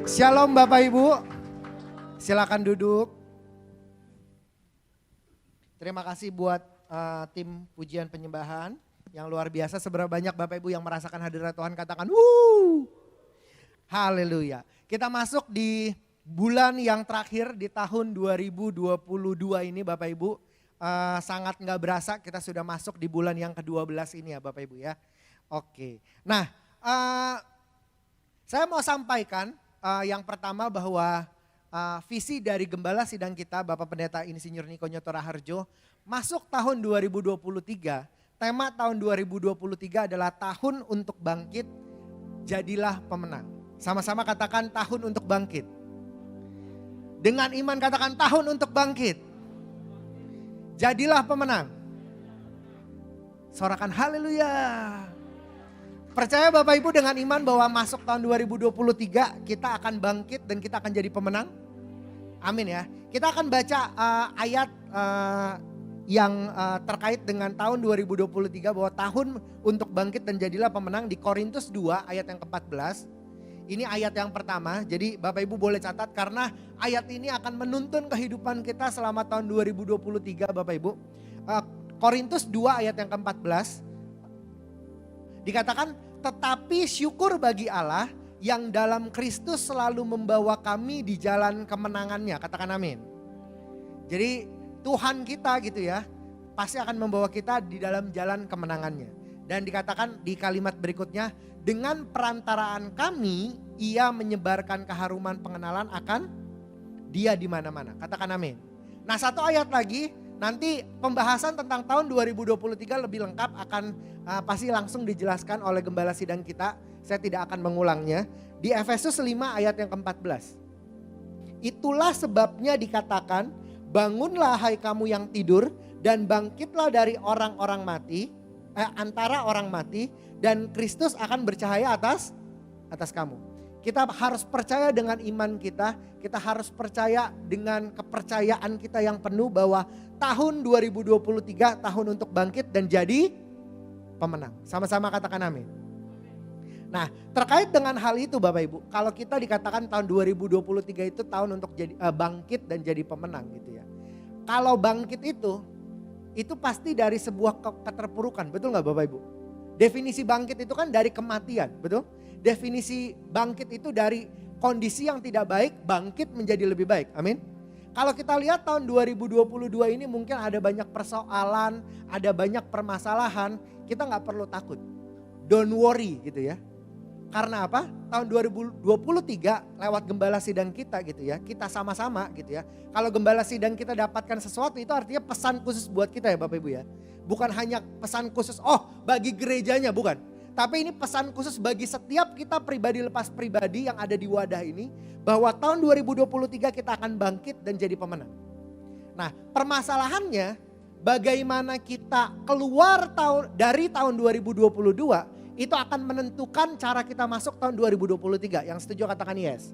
Shalom Bapak Ibu, silakan duduk. Terima kasih buat tim pujian penyembahan yang luar biasa. Seberapa banyak Bapak Ibu yang merasakan hadirat Tuhan, katakan wuh. Haleluya. Kita masuk di bulan yang terakhir di tahun 2022 ini Bapak Ibu. Sangat gak berasa kita sudah masuk di bulan yang ke-12 ini ya Bapak Ibu ya. Oke, nah saya mau sampaikan yang pertama bahwa visi dari Gembala Sidang kita Bapak Pendeta Insinyur Niko Nyoto Raharjo masuk tahun 2023, tema tahun 2023 adalah tahun untuk bangkit, jadilah pemenang. Sama-sama katakan tahun untuk bangkit. Dengan iman katakan tahun untuk bangkit, jadilah pemenang. Sorakan haleluya. Percaya Bapak Ibu dengan iman bahwa masuk tahun 2023 kita akan bangkit dan kita akan jadi pemenang? Amin ya. Kita akan baca ayat yang terkait dengan tahun 2023 bahwa tahun untuk bangkit dan jadilah pemenang di Korintus 2 ayat yang ke-14. Ini ayat yang pertama, jadi Bapak Ibu boleh catat karena ayat ini akan menuntun kehidupan kita selama tahun 2023 Bapak Ibu. Korintus 2 ayat yang ke-14 dikatakan, tetapi syukur bagi Allah yang dalam Kristus selalu membawa kami di jalan kemenangannya. Katakan amin. Jadi Tuhan kita gitu ya, pasti akan membawa kita di dalam jalan kemenangannya. Dan dikatakan di kalimat berikutnya, dengan perantaraan kami ia menyebarkan keharuman pengenalan akan dia di mana-mana. Katakan amin. Nah satu ayat lagi, nanti pembahasan tentang tahun 2023 lebih lengkap akan pasti langsung dijelaskan oleh Gembala Sidang kita. Saya tidak akan mengulangnya. Di Efesus 5 ayat yang ke-14. Itulah sebabnya dikatakan, bangunlah hai kamu yang tidur dan bangkitlah dari orang-orang mati, antara orang mati, dan Kristus akan bercahaya atas kamu. Kita harus percaya dengan iman kita harus percaya dengan kepercayaan kita yang penuh bahwa tahun 2023 tahun untuk bangkit dan jadi pemenang. Sama-sama katakan amin. Nah terkait dengan hal itu Bapak Ibu, kalau kita dikatakan tahun 2023 itu tahun untuk jadi bangkit dan jadi pemenang gitu ya. Kalau bangkit itu pasti dari sebuah keterpurukan, betul gak Bapak Ibu? Definisi bangkit itu kan dari kematian, betul? Definisi bangkit itu dari kondisi yang tidak baik, bangkit menjadi lebih baik, amin? Kalau kita lihat tahun 2022 ini mungkin ada banyak persoalan, ada banyak permasalahan, kita gak perlu takut. Don't worry gitu ya. Karena apa? Tahun 2023 lewat Gembala Sidang kita gitu ya, kita sama-sama gitu ya. Kalau Gembala Sidang kita dapatkan sesuatu itu artinya pesan khusus buat kita ya Bapak Ibu ya. Bukan hanya pesan khusus bagi gerejanya, bukan. Tapi ini pesan khusus bagi setiap kita pribadi lepas pribadi yang ada di wadah ini. Bahwa tahun 2023 kita akan bangkit dan jadi pemenang. Nah permasalahannya bagaimana kita keluar dari tahun 2022 itu akan menentukan cara kita masuk tahun 2023. Yang setuju katakan yes.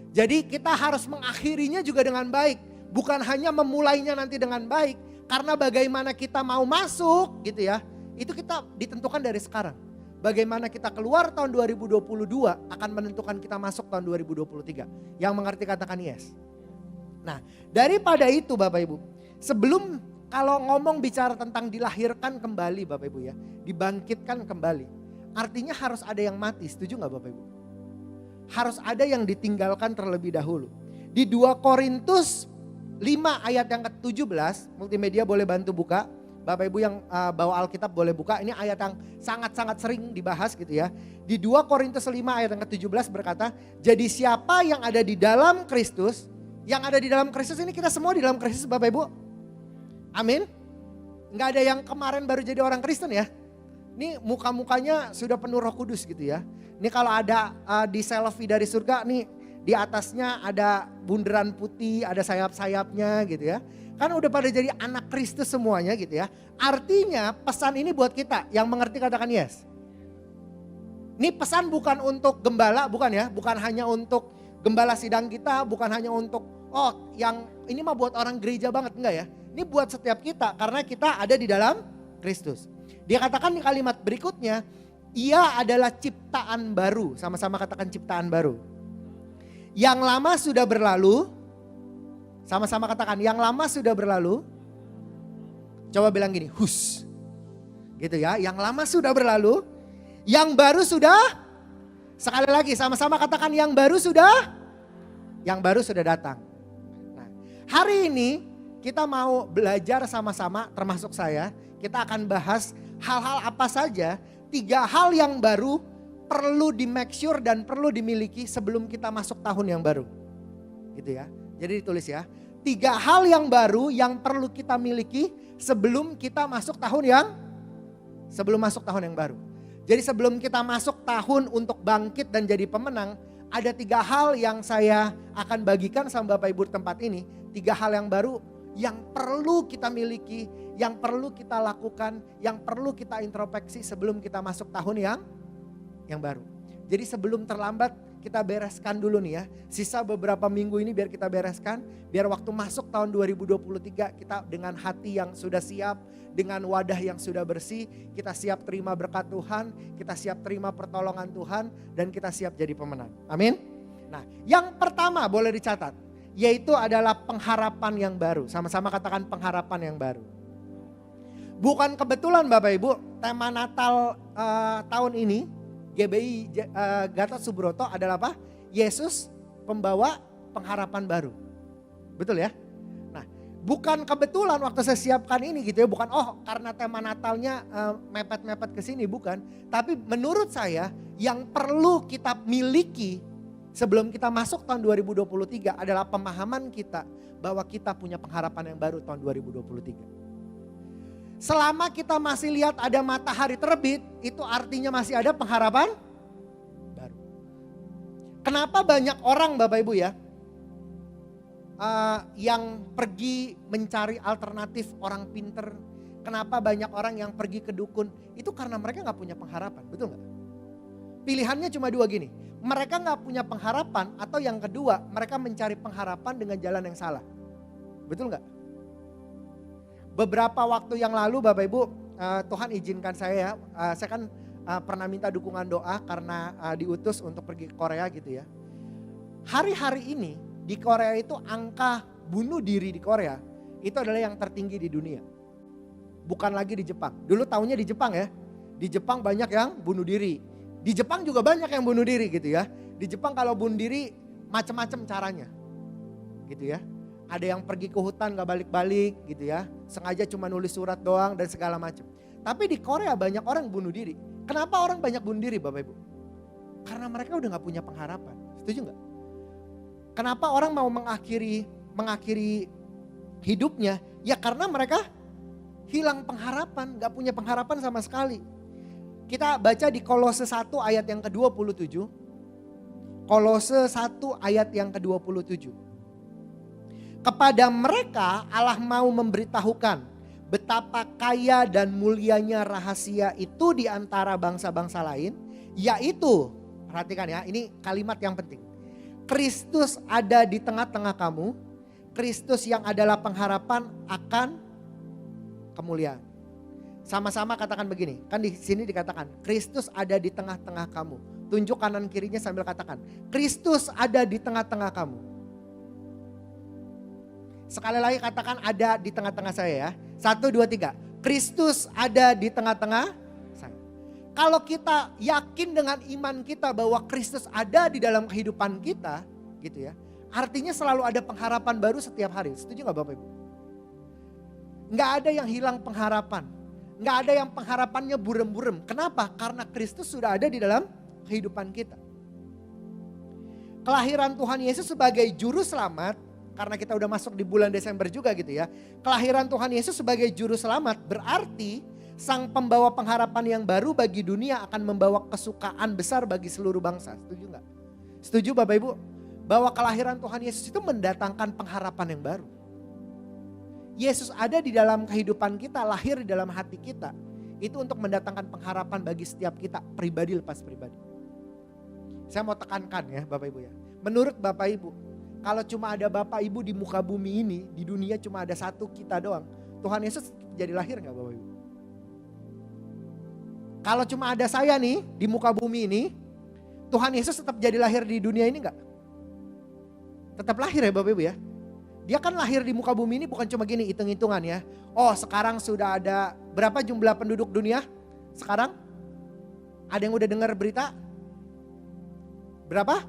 Jadi kita harus mengakhirinya juga dengan baik. Bukan hanya memulainya nanti dengan baik. Karena bagaimana kita mau masuk gitu ya. Itu kita ditentukan dari sekarang. Bagaimana kita keluar tahun 2022 akan menentukan kita masuk tahun 2023. Yang mengerti katakan yes. Nah daripada itu Bapak Ibu. Sebelum kalau ngomong bicara tentang dilahirkan kembali Bapak Ibu ya. Dibangkitkan kembali. Artinya harus ada yang mati, setuju gak Bapak Ibu? Harus ada yang ditinggalkan terlebih dahulu. Di 2 Korintus 5 ayat yang ke-17, multimedia boleh bantu buka. Bapak Ibu yang bawa Alkitab boleh buka. Ini ayat yang sangat-sangat sering dibahas gitu ya. Di 2 Korintus 5 ayat yang ke-17 berkata, jadi siapa yang ada di dalam Kristus, yang ada di dalam Kristus ini kita semua di dalam Kristus Bapak Ibu. Amin. Gak ada yang kemarin baru jadi orang Kristen ya. Ini muka-mukanya sudah penuh Roh Kudus gitu ya. Ini kalau ada di selfie dari surga nih di atasnya ada bundaran putih, ada sayap-sayapnya gitu ya. Kan udah pada jadi anak Kristus semuanya gitu ya. Artinya pesan ini buat kita yang mengerti katakan yes. Ini pesan bukan untuk gembala, bukan ya. Bukan hanya untuk Gembala Sidang kita, bukan hanya untuk yang ini mah buat orang gereja banget, enggak ya. Ini buat setiap kita karena kita ada di dalam Kristus. Dia katakan di kalimat berikutnya, ia adalah ciptaan baru. Sama-sama katakan ciptaan baru. Yang lama sudah berlalu. Sama-sama katakan, yang lama sudah berlalu. Coba bilang gini, hus. Gitu ya, yang lama sudah berlalu. Yang baru sudah. Sekali lagi, sama-sama katakan yang baru sudah. Yang baru sudah datang. Nah, hari ini kita mau belajar sama-sama, termasuk saya. Kita akan bahas hal-hal apa saja. 3 hal yang baru perlu di make sure dan perlu dimiliki sebelum kita masuk tahun yang baru. Gitu ya. Jadi ditulis ya. 3 hal yang baru yang perlu kita miliki sebelum kita masuk tahun yang baru. Jadi sebelum kita masuk tahun untuk bangkit dan jadi pemenang, ada 3 hal yang saya akan bagikan sama Bapak Ibu di tempat ini. 3 hal yang baru yang perlu kita miliki, yang perlu kita lakukan, yang perlu kita introspeksi sebelum kita masuk tahun yang baru. Jadi sebelum terlambat kita bereskan dulu nih ya. Sisa beberapa minggu ini biar kita bereskan. Biar waktu masuk tahun 2023 kita dengan hati yang sudah siap. Dengan wadah yang sudah bersih. Kita siap terima berkat Tuhan. Kita siap terima pertolongan Tuhan. Dan kita siap jadi pemenang. Amin. Nah, yang pertama boleh dicatat. Yaitu adalah pengharapan yang baru. Sama-sama katakan pengharapan yang baru. Bukan kebetulan Bapak Ibu, tema Natal tahun ini GBI Gatot Subroto adalah apa? Yesus pembawa pengharapan baru. Betul ya? Nah, bukan kebetulan waktu saya siapkan ini gitu ya, bukan karena tema Natalnya mepet-mepet ke sini, bukan. Tapi menurut saya yang perlu kita miliki sebelum kita masuk tahun 2023 adalah pemahaman kita bahwa kita punya pengharapan yang baru tahun 2023. Selama kita masih lihat ada matahari terbit, itu artinya masih ada pengharapan baru. Kenapa banyak orang Bapak Ibu ya, yang pergi mencari alternatif orang pinter. Kenapa banyak orang yang pergi ke dukun, itu karena mereka gak punya pengharapan, betul gak? Pilihannya cuma 2 gini, mereka gak punya pengharapan atau yang kedua mereka mencari pengharapan dengan jalan yang salah. Betul gak? Beberapa waktu yang lalu Bapak Ibu, Tuhan izinkan saya kan pernah minta dukungan doa karena diutus untuk pergi ke Korea gitu ya. Hari-hari ini di Korea itu angka bunuh diri di Korea itu adalah yang tertinggi di dunia. Bukan lagi di Jepang. Dulu tahunnya di Jepang ya. Di Jepang banyak yang bunuh diri. Di Jepang juga banyak yang bunuh diri gitu ya. Di Jepang kalau bunuh diri macam-macam caranya. Gitu ya. Ada yang pergi ke hutan gak balik-balik gitu ya. Sengaja cuma nulis surat doang dan segala macam. Tapi di Korea banyak orang bunuh diri. Kenapa orang banyak bunuh diri Bapak Ibu? Karena mereka udah gak punya pengharapan. Setuju gak? Kenapa orang mau mengakhiri hidupnya? Ya karena mereka hilang pengharapan. Gak punya pengharapan sama sekali. Kita baca di Kolose 1 ayat yang ke-27. Kolose 1 ayat yang ke-27. Kepada mereka Allah mau memberitahukan betapa kaya dan mulianya rahasia itu di antara bangsa-bangsa lain. Yaitu, perhatikan ya, ini kalimat yang penting. Kristus ada di tengah-tengah kamu. Kristus yang adalah pengharapan akan kemuliaan. Sama-sama katakan begini, kan di sini dikatakan Kristus ada di tengah-tengah kamu. Tunjuk kanan kirinya sambil katakan, Kristus ada di tengah-tengah kamu. Sekali lagi katakan ada di tengah-tengah saya ya. 1, 2, 3. Kristus ada di tengah-tengah saya. Kalau kita yakin dengan iman kita bahwa Kristus ada di dalam kehidupan kita, gitu ya. Artinya selalu ada pengharapan baru setiap hari. Setuju gak Bapak Ibu? Gak ada yang hilang pengharapan. Gak ada yang pengharapannya burem-burem. Kenapa? Karena Kristus sudah ada di dalam kehidupan kita. Kelahiran Tuhan Yesus sebagai juru selamat, karena kita udah masuk di bulan Desember juga gitu ya. Kelahiran Tuhan Yesus sebagai juru selamat berarti sang pembawa pengharapan yang baru bagi dunia akan membawa kesukaan besar bagi seluruh bangsa. Setuju gak? Setuju Bapak Ibu? Bahwa kelahiran Tuhan Yesus itu mendatangkan pengharapan yang baru. Yesus ada di dalam kehidupan kita, lahir di dalam hati kita. Itu untuk mendatangkan pengharapan bagi setiap kita, pribadi lepas pribadi. Saya mau tekankan ya Bapak Ibu ya. Menurut Bapak Ibu, kalau cuma ada Bapak Ibu di muka bumi ini, di dunia cuma ada satu kita doang. Tuhan Yesus jadi lahir gak Bapak Ibu? Kalau cuma ada saya nih di muka bumi ini, Tuhan Yesus tetap jadi lahir di dunia ini gak? Tetap lahir ya Bapak Ibu ya. Dia kan lahir di muka bumi ini bukan cuma gini hitung-hitungan ya. Oh sekarang sudah ada berapa jumlah penduduk dunia sekarang? Ada yang udah dengar berita? Berapa?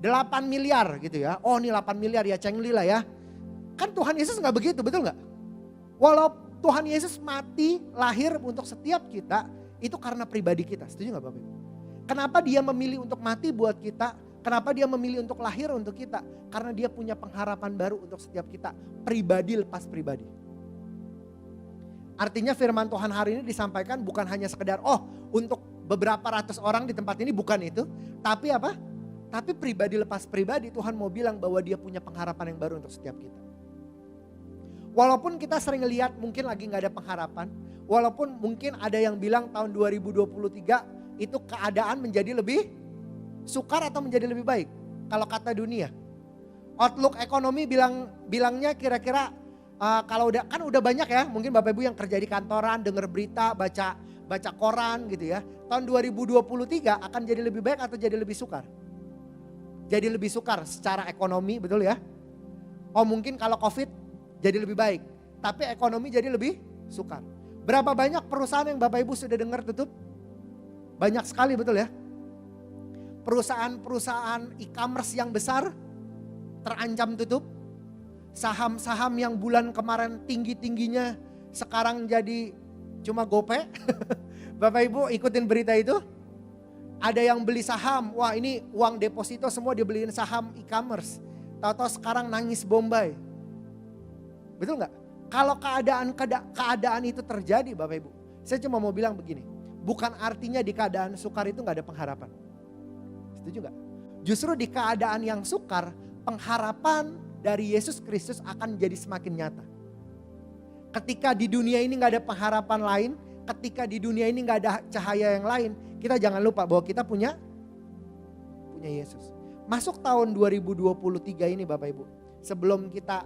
8 miliar gitu ya. Oh ini 8 miliar ya cengli lah ya. Kan Tuhan Yesus gak begitu, betul gak? Walau Tuhan Yesus mati lahir untuk setiap kita, itu karena pribadi kita. Setuju gak Bapak Ibu? Kenapa dia memilih untuk mati buat kita? Kenapa dia memilih untuk lahir untuk kita? Karena dia punya pengharapan baru untuk setiap kita. Pribadi lepas pribadi. Artinya firman Tuhan hari ini disampaikan bukan hanya sekedar untuk beberapa ratus orang di tempat ini, bukan itu. Tapi apa? Tapi pribadi lepas pribadi Tuhan mau bilang bahwa dia punya pengharapan yang baru untuk setiap kita. Walaupun kita sering lihat mungkin lagi gak ada pengharapan. Walaupun mungkin ada yang bilang tahun 2023 itu keadaan menjadi lebih sukar atau menjadi lebih baik kalau kata dunia. Outlook ekonomi bilangnya kira-kira kalau udah banyak ya, mungkin Bapak Ibu yang kerja di kantoran, dengar berita, baca koran gitu ya. Tahun 2023 akan jadi lebih baik atau jadi lebih sukar? Jadi lebih sukar secara ekonomi, betul ya? Oh mungkin kalau Covid jadi lebih baik, tapi ekonomi jadi lebih sukar. Berapa banyak perusahaan yang Bapak Ibu sudah dengar tutup? Banyak sekali, betul ya? Perusahaan-perusahaan e-commerce yang besar terancam tutup. Saham-saham yang bulan kemarin tinggi-tingginya sekarang jadi cuma gope. Bapak Ibu ikutin berita itu? Ada yang beli saham, wah ini uang deposito semua dibeliin saham e-commerce. Tahu-tahu sekarang nangis Bombay. Betul gak? Kalau keadaan itu terjadi Bapak Ibu, saya cuma mau bilang begini. Bukan artinya di keadaan sukar itu gak ada pengharapan. Setuju gak? Justru di keadaan yang sukar, pengharapan dari Yesus Kristus akan jadi semakin nyata. Ketika di dunia ini gak ada pengharapan lain, ketika di dunia ini gak ada cahaya yang lain, kita jangan lupa bahwa kita punya Yesus. Masuk tahun 2023 ini Bapak Ibu, sebelum kita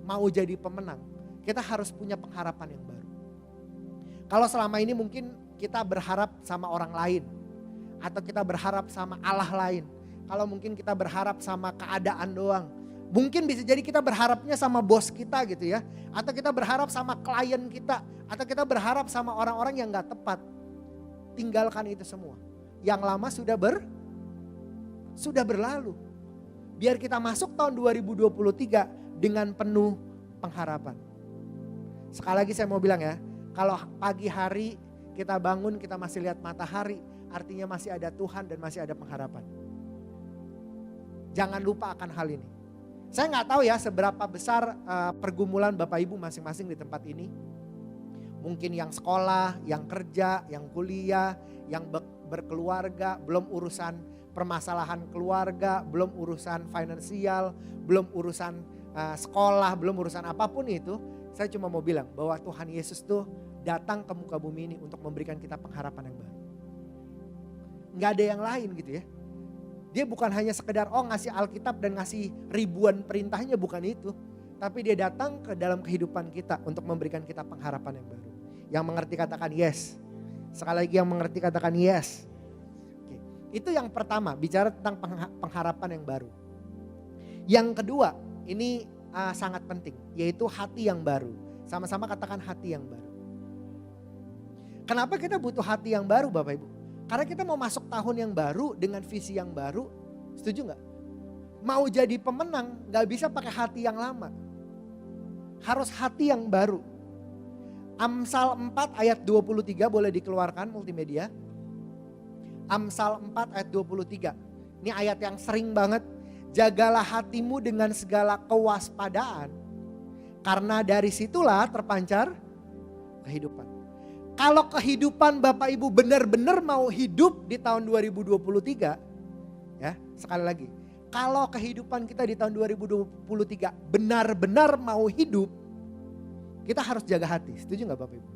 mau jadi pemenang, kita harus punya pengharapan yang baru. Kalau selama ini mungkin kita berharap sama orang lain, atau kita berharap sama Allah lain. Kalau mungkin kita berharap sama keadaan doang. Mungkin bisa jadi kita berharapnya sama bos kita gitu ya. Atau kita berharap sama klien kita. Atau kita berharap sama orang-orang yang gak tepat. Tinggalkan itu semua. Yang lama sudah berlalu. Biar kita masuk tahun 2023 dengan penuh pengharapan. Sekali lagi saya mau bilang ya. Kalau pagi hari kita bangun kita masih lihat matahari. Artinya masih ada Tuhan dan masih ada pengharapan. Jangan lupa akan hal ini. Saya gak tahu ya seberapa besar pergumulan Bapak Ibu masing-masing di tempat ini. Mungkin yang sekolah, yang kerja, yang kuliah, yang berkeluarga, belum urusan permasalahan keluarga, belum urusan finansial, belum urusan sekolah, belum urusan apapun itu. Saya cuma mau bilang bahwa Tuhan Yesus tuh datang ke muka bumi ini untuk memberikan kita pengharapan yang baru. Gak ada yang lain gitu ya. Dia bukan hanya sekedar ngasih Alkitab dan ngasih ribuan perintahnya, bukan itu. Tapi dia datang ke dalam kehidupan kita untuk memberikan kita pengharapan yang baru. Yang mengerti katakan yes. Sekali lagi yang mengerti katakan yes. Oke. Itu yang pertama, bicara tentang pengharapan yang baru. Yang kedua, ini sangat penting, yaitu hati yang baru. Sama-sama katakan hati yang baru. Kenapa kita butuh hati yang baru Bapak Ibu? Karena kita mau masuk tahun yang baru dengan visi yang baru, setuju gak? Mau jadi pemenang gak bisa pakai hati yang lama. Harus hati yang baru. Amsal 4 ayat 23 boleh dikeluarkan multimedia. Amsal 4 ayat 23. Ini ayat yang sering banget. Jagalah hatimu dengan segala kewaspadaan. Karena dari situlah terpancar kehidupan. Kalau kehidupan Bapak Ibu benar-benar mau hidup di tahun 2023, ya sekali lagi. Kalau kehidupan kita di tahun 2023 benar-benar mau hidup, kita harus jaga hati. Setuju gak Bapak Ibu?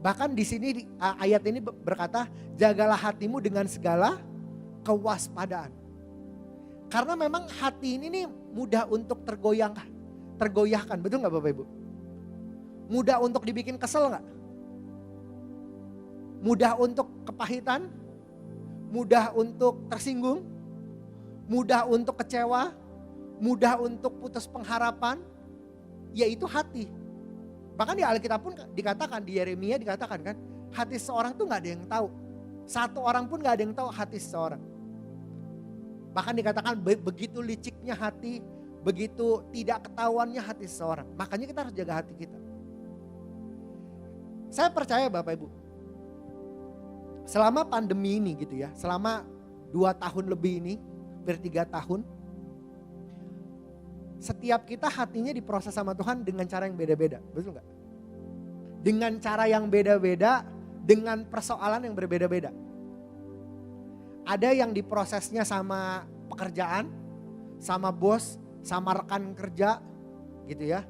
Bahkan di sini ayat ini berkata, jagalah hatimu dengan segala kewaspadaan. Karena memang hati ini nih mudah untuk tergoyahkan. Betul gak Bapak Ibu? Mudah untuk dibikin kesel gak? Mudah untuk kepahitan? Mudah untuk tersinggung? mudah untuk kecewa, mudah untuk putus pengharapan, yaitu hati. Bahkan di Alkitab pun dikatakan, di Yeremia dikatakan kan, hati seorang tuh gak ada yang tahu. Satu orang pun gak ada yang tahu hati seseorang. Bahkan dikatakan begitu liciknya hati, begitu tidak ketahuannya hati seseorang. Makanya kita harus jaga hati kita. Saya percaya Bapak Ibu, selama pandemi ini gitu ya, selama 2 tahun lebih ini, hampir 3 tahun, setiap kita hatinya diproses sama Tuhan dengan cara yang beda-beda, betul gak? Dengan cara yang beda-beda, dengan persoalan yang berbeda-beda. Ada yang diprosesnya sama pekerjaan, sama bos, sama rekan kerja gitu ya.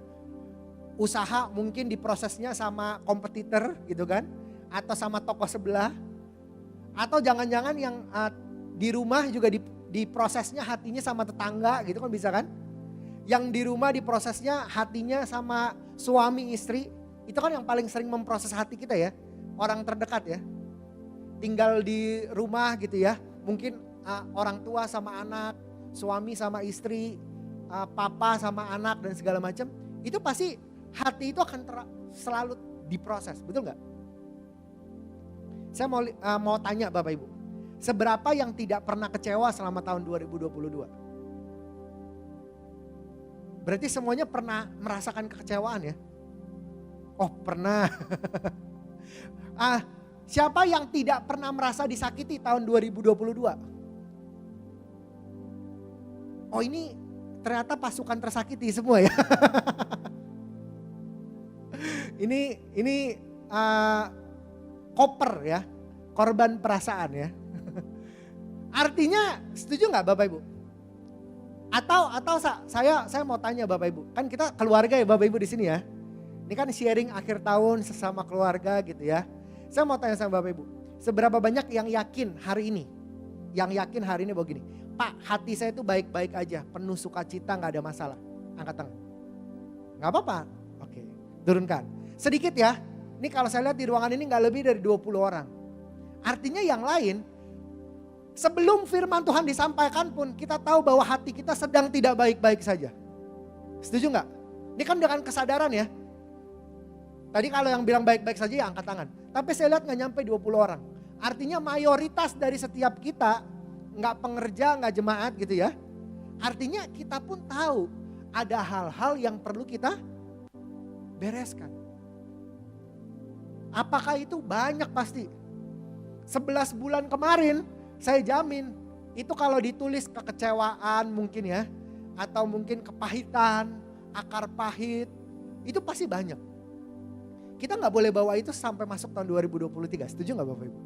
Usaha mungkin diprosesnya sama kompetitor gitu kan. Atau sama toko sebelah. Atau jangan-jangan yang di rumah juga diprosesnya hatinya sama tetangga gitu kan, bisa kan. Yang di rumah diprosesnya hatinya sama suami istri. Itu kan yang paling sering memproses hati kita ya. Orang terdekat ya. Tinggal di rumah gitu ya. Mungkin orang tua sama anak, suami sama istri, papa sama anak dan segala macam. Itu pasti hati itu akan selalu diproses, betul gak? Saya mau tanya Bapak Ibu, seberapa yang tidak pernah kecewa selama tahun 2022? Berarti semuanya pernah merasakan kekecewaan ya? Oh pernah. Siapa yang tidak pernah merasa disakiti tahun 2022? Oh ini ternyata pasukan tersakiti semua ya. Ini koper ya, korban perasaan ya. Artinya setuju nggak Bapak Ibu? Atau saya mau tanya Bapak Ibu, kan kita keluarga ya Bapak Ibu di sini ya. Ini kan sharing akhir tahun sesama keluarga gitu ya. Saya mau tanya sama Bapak Ibu, seberapa banyak yang yakin hari ini? Yang yakin hari ini begini, Pak hati saya itu baik-baik aja, penuh sukacita gak ada masalah. Angkat tangan. Gak apa-apa, oke turunkan. Sedikit ya, ini kalau saya lihat di ruangan ini gak lebih dari 20 orang. Artinya yang lain, sebelum firman Tuhan disampaikan pun kita tahu bahwa hati kita sedang tidak baik-baik saja. Setuju gak? Ini kan dengan kesadaran ya. Tadi kalau yang bilang baik-baik saja ya angkat tangan. Tapi saya lihat gak nyampe 20 orang. Artinya mayoritas dari setiap kita, gak pengerja, gak jemaat gitu ya. Artinya kita pun tahu ada hal-hal yang perlu kita bereskan. Apakah itu banyak pasti? 11 bulan kemarin saya jamin itu kalau ditulis kekecewaan mungkin ya. Atau mungkin kepahitan, akar pahit, itu pasti banyak. Kita gak boleh bawa itu sampai masuk tahun 2023, setuju gak Bapak Ibu?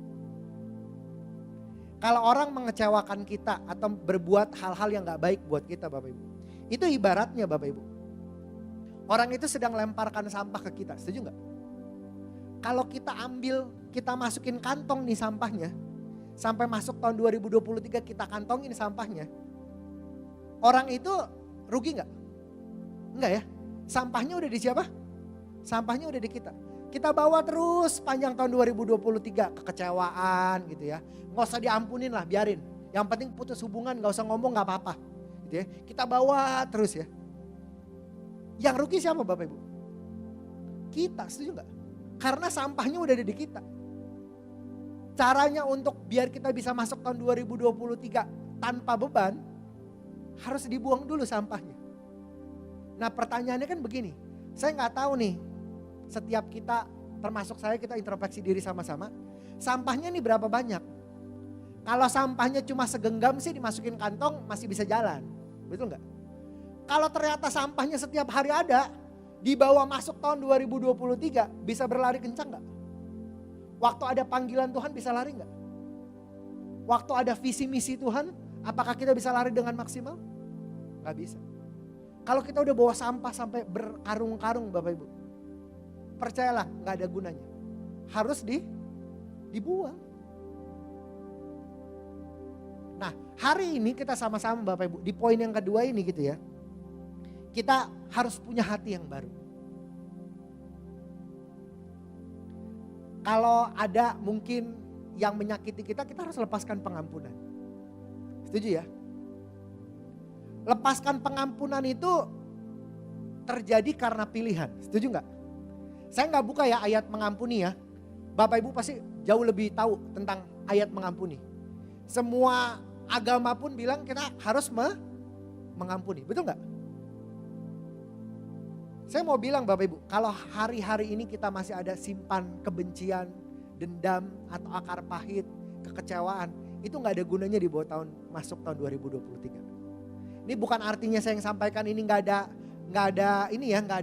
Kalau orang mengecewakan kita atau berbuat hal-hal yang gak baik buat kita Bapak Ibu. Itu ibaratnya Bapak Ibu. Orang itu sedang lemparkan sampah ke kita, setuju gak? Kalau kita ambil, kita masukin kantong nih sampahnya. Sampai masuk tahun 2023 kita kantongin sampahnya. Orang itu rugi gak? Enggak ya? Sampahnya udah di siapa? Sampahnya udah di kita. Kita bawa terus panjang tahun 2023 kekecewaan gitu ya. Gak usah diampunin lah, biarin. Yang penting putus hubungan, gak usah ngomong gak apa-apa. Gitu ya. Kita bawa terus ya. Yang rugi siapa Bapak Ibu? Kita, setuju gak? Karena sampahnya udah ada di kita. Caranya untuk biar kita bisa masuk tahun 2023 tanpa beban, harus dibuang dulu sampahnya. Nah pertanyaannya kan begini, saya gak tahu nih, setiap kita termasuk saya kita introspeksi diri sama-sama, sampahnya nih berapa banyak. Kalau sampahnya cuma segenggam sih dimasukin kantong masih bisa jalan, betul gak? Kalau ternyata sampahnya setiap hari ada, dibawa masuk tahun 2023 bisa berlari kencang gak? Waktu ada panggilan Tuhan bisa lari gak? Waktu ada visi misi Tuhan, apakah kita bisa lari dengan maksimal? Gak bisa. Kalau kita udah bawa sampah sampai berkarung-karung Bapak Ibu, percayalah gak ada gunanya. Harus dibuang. Nah hari ini kita sama-sama Bapak Ibu, di poin yang kedua ini gitu ya. Kita harus punya hati yang baru. Kalau ada mungkin yang menyakiti kita, kita harus lepaskan pengampunan. Setuju ya? Lepaskan pengampunan itu terjadi karena pilihan. Setuju nggak? Saya nggak buka ya ayat mengampuni ya. Bapak Ibu pasti jauh lebih tahu tentang ayat mengampuni. Semua agama pun bilang kita harus mengampuni. Betul nggak? Saya mau bilang Bapak Ibu, kalau hari-hari ini kita masih ada simpan kebencian, dendam atau akar pahit, kekecewaan, itu nggak ada gunanya di bawah masuk tahun 2023. Ini bukan artinya saya yang sampaikan ini nggak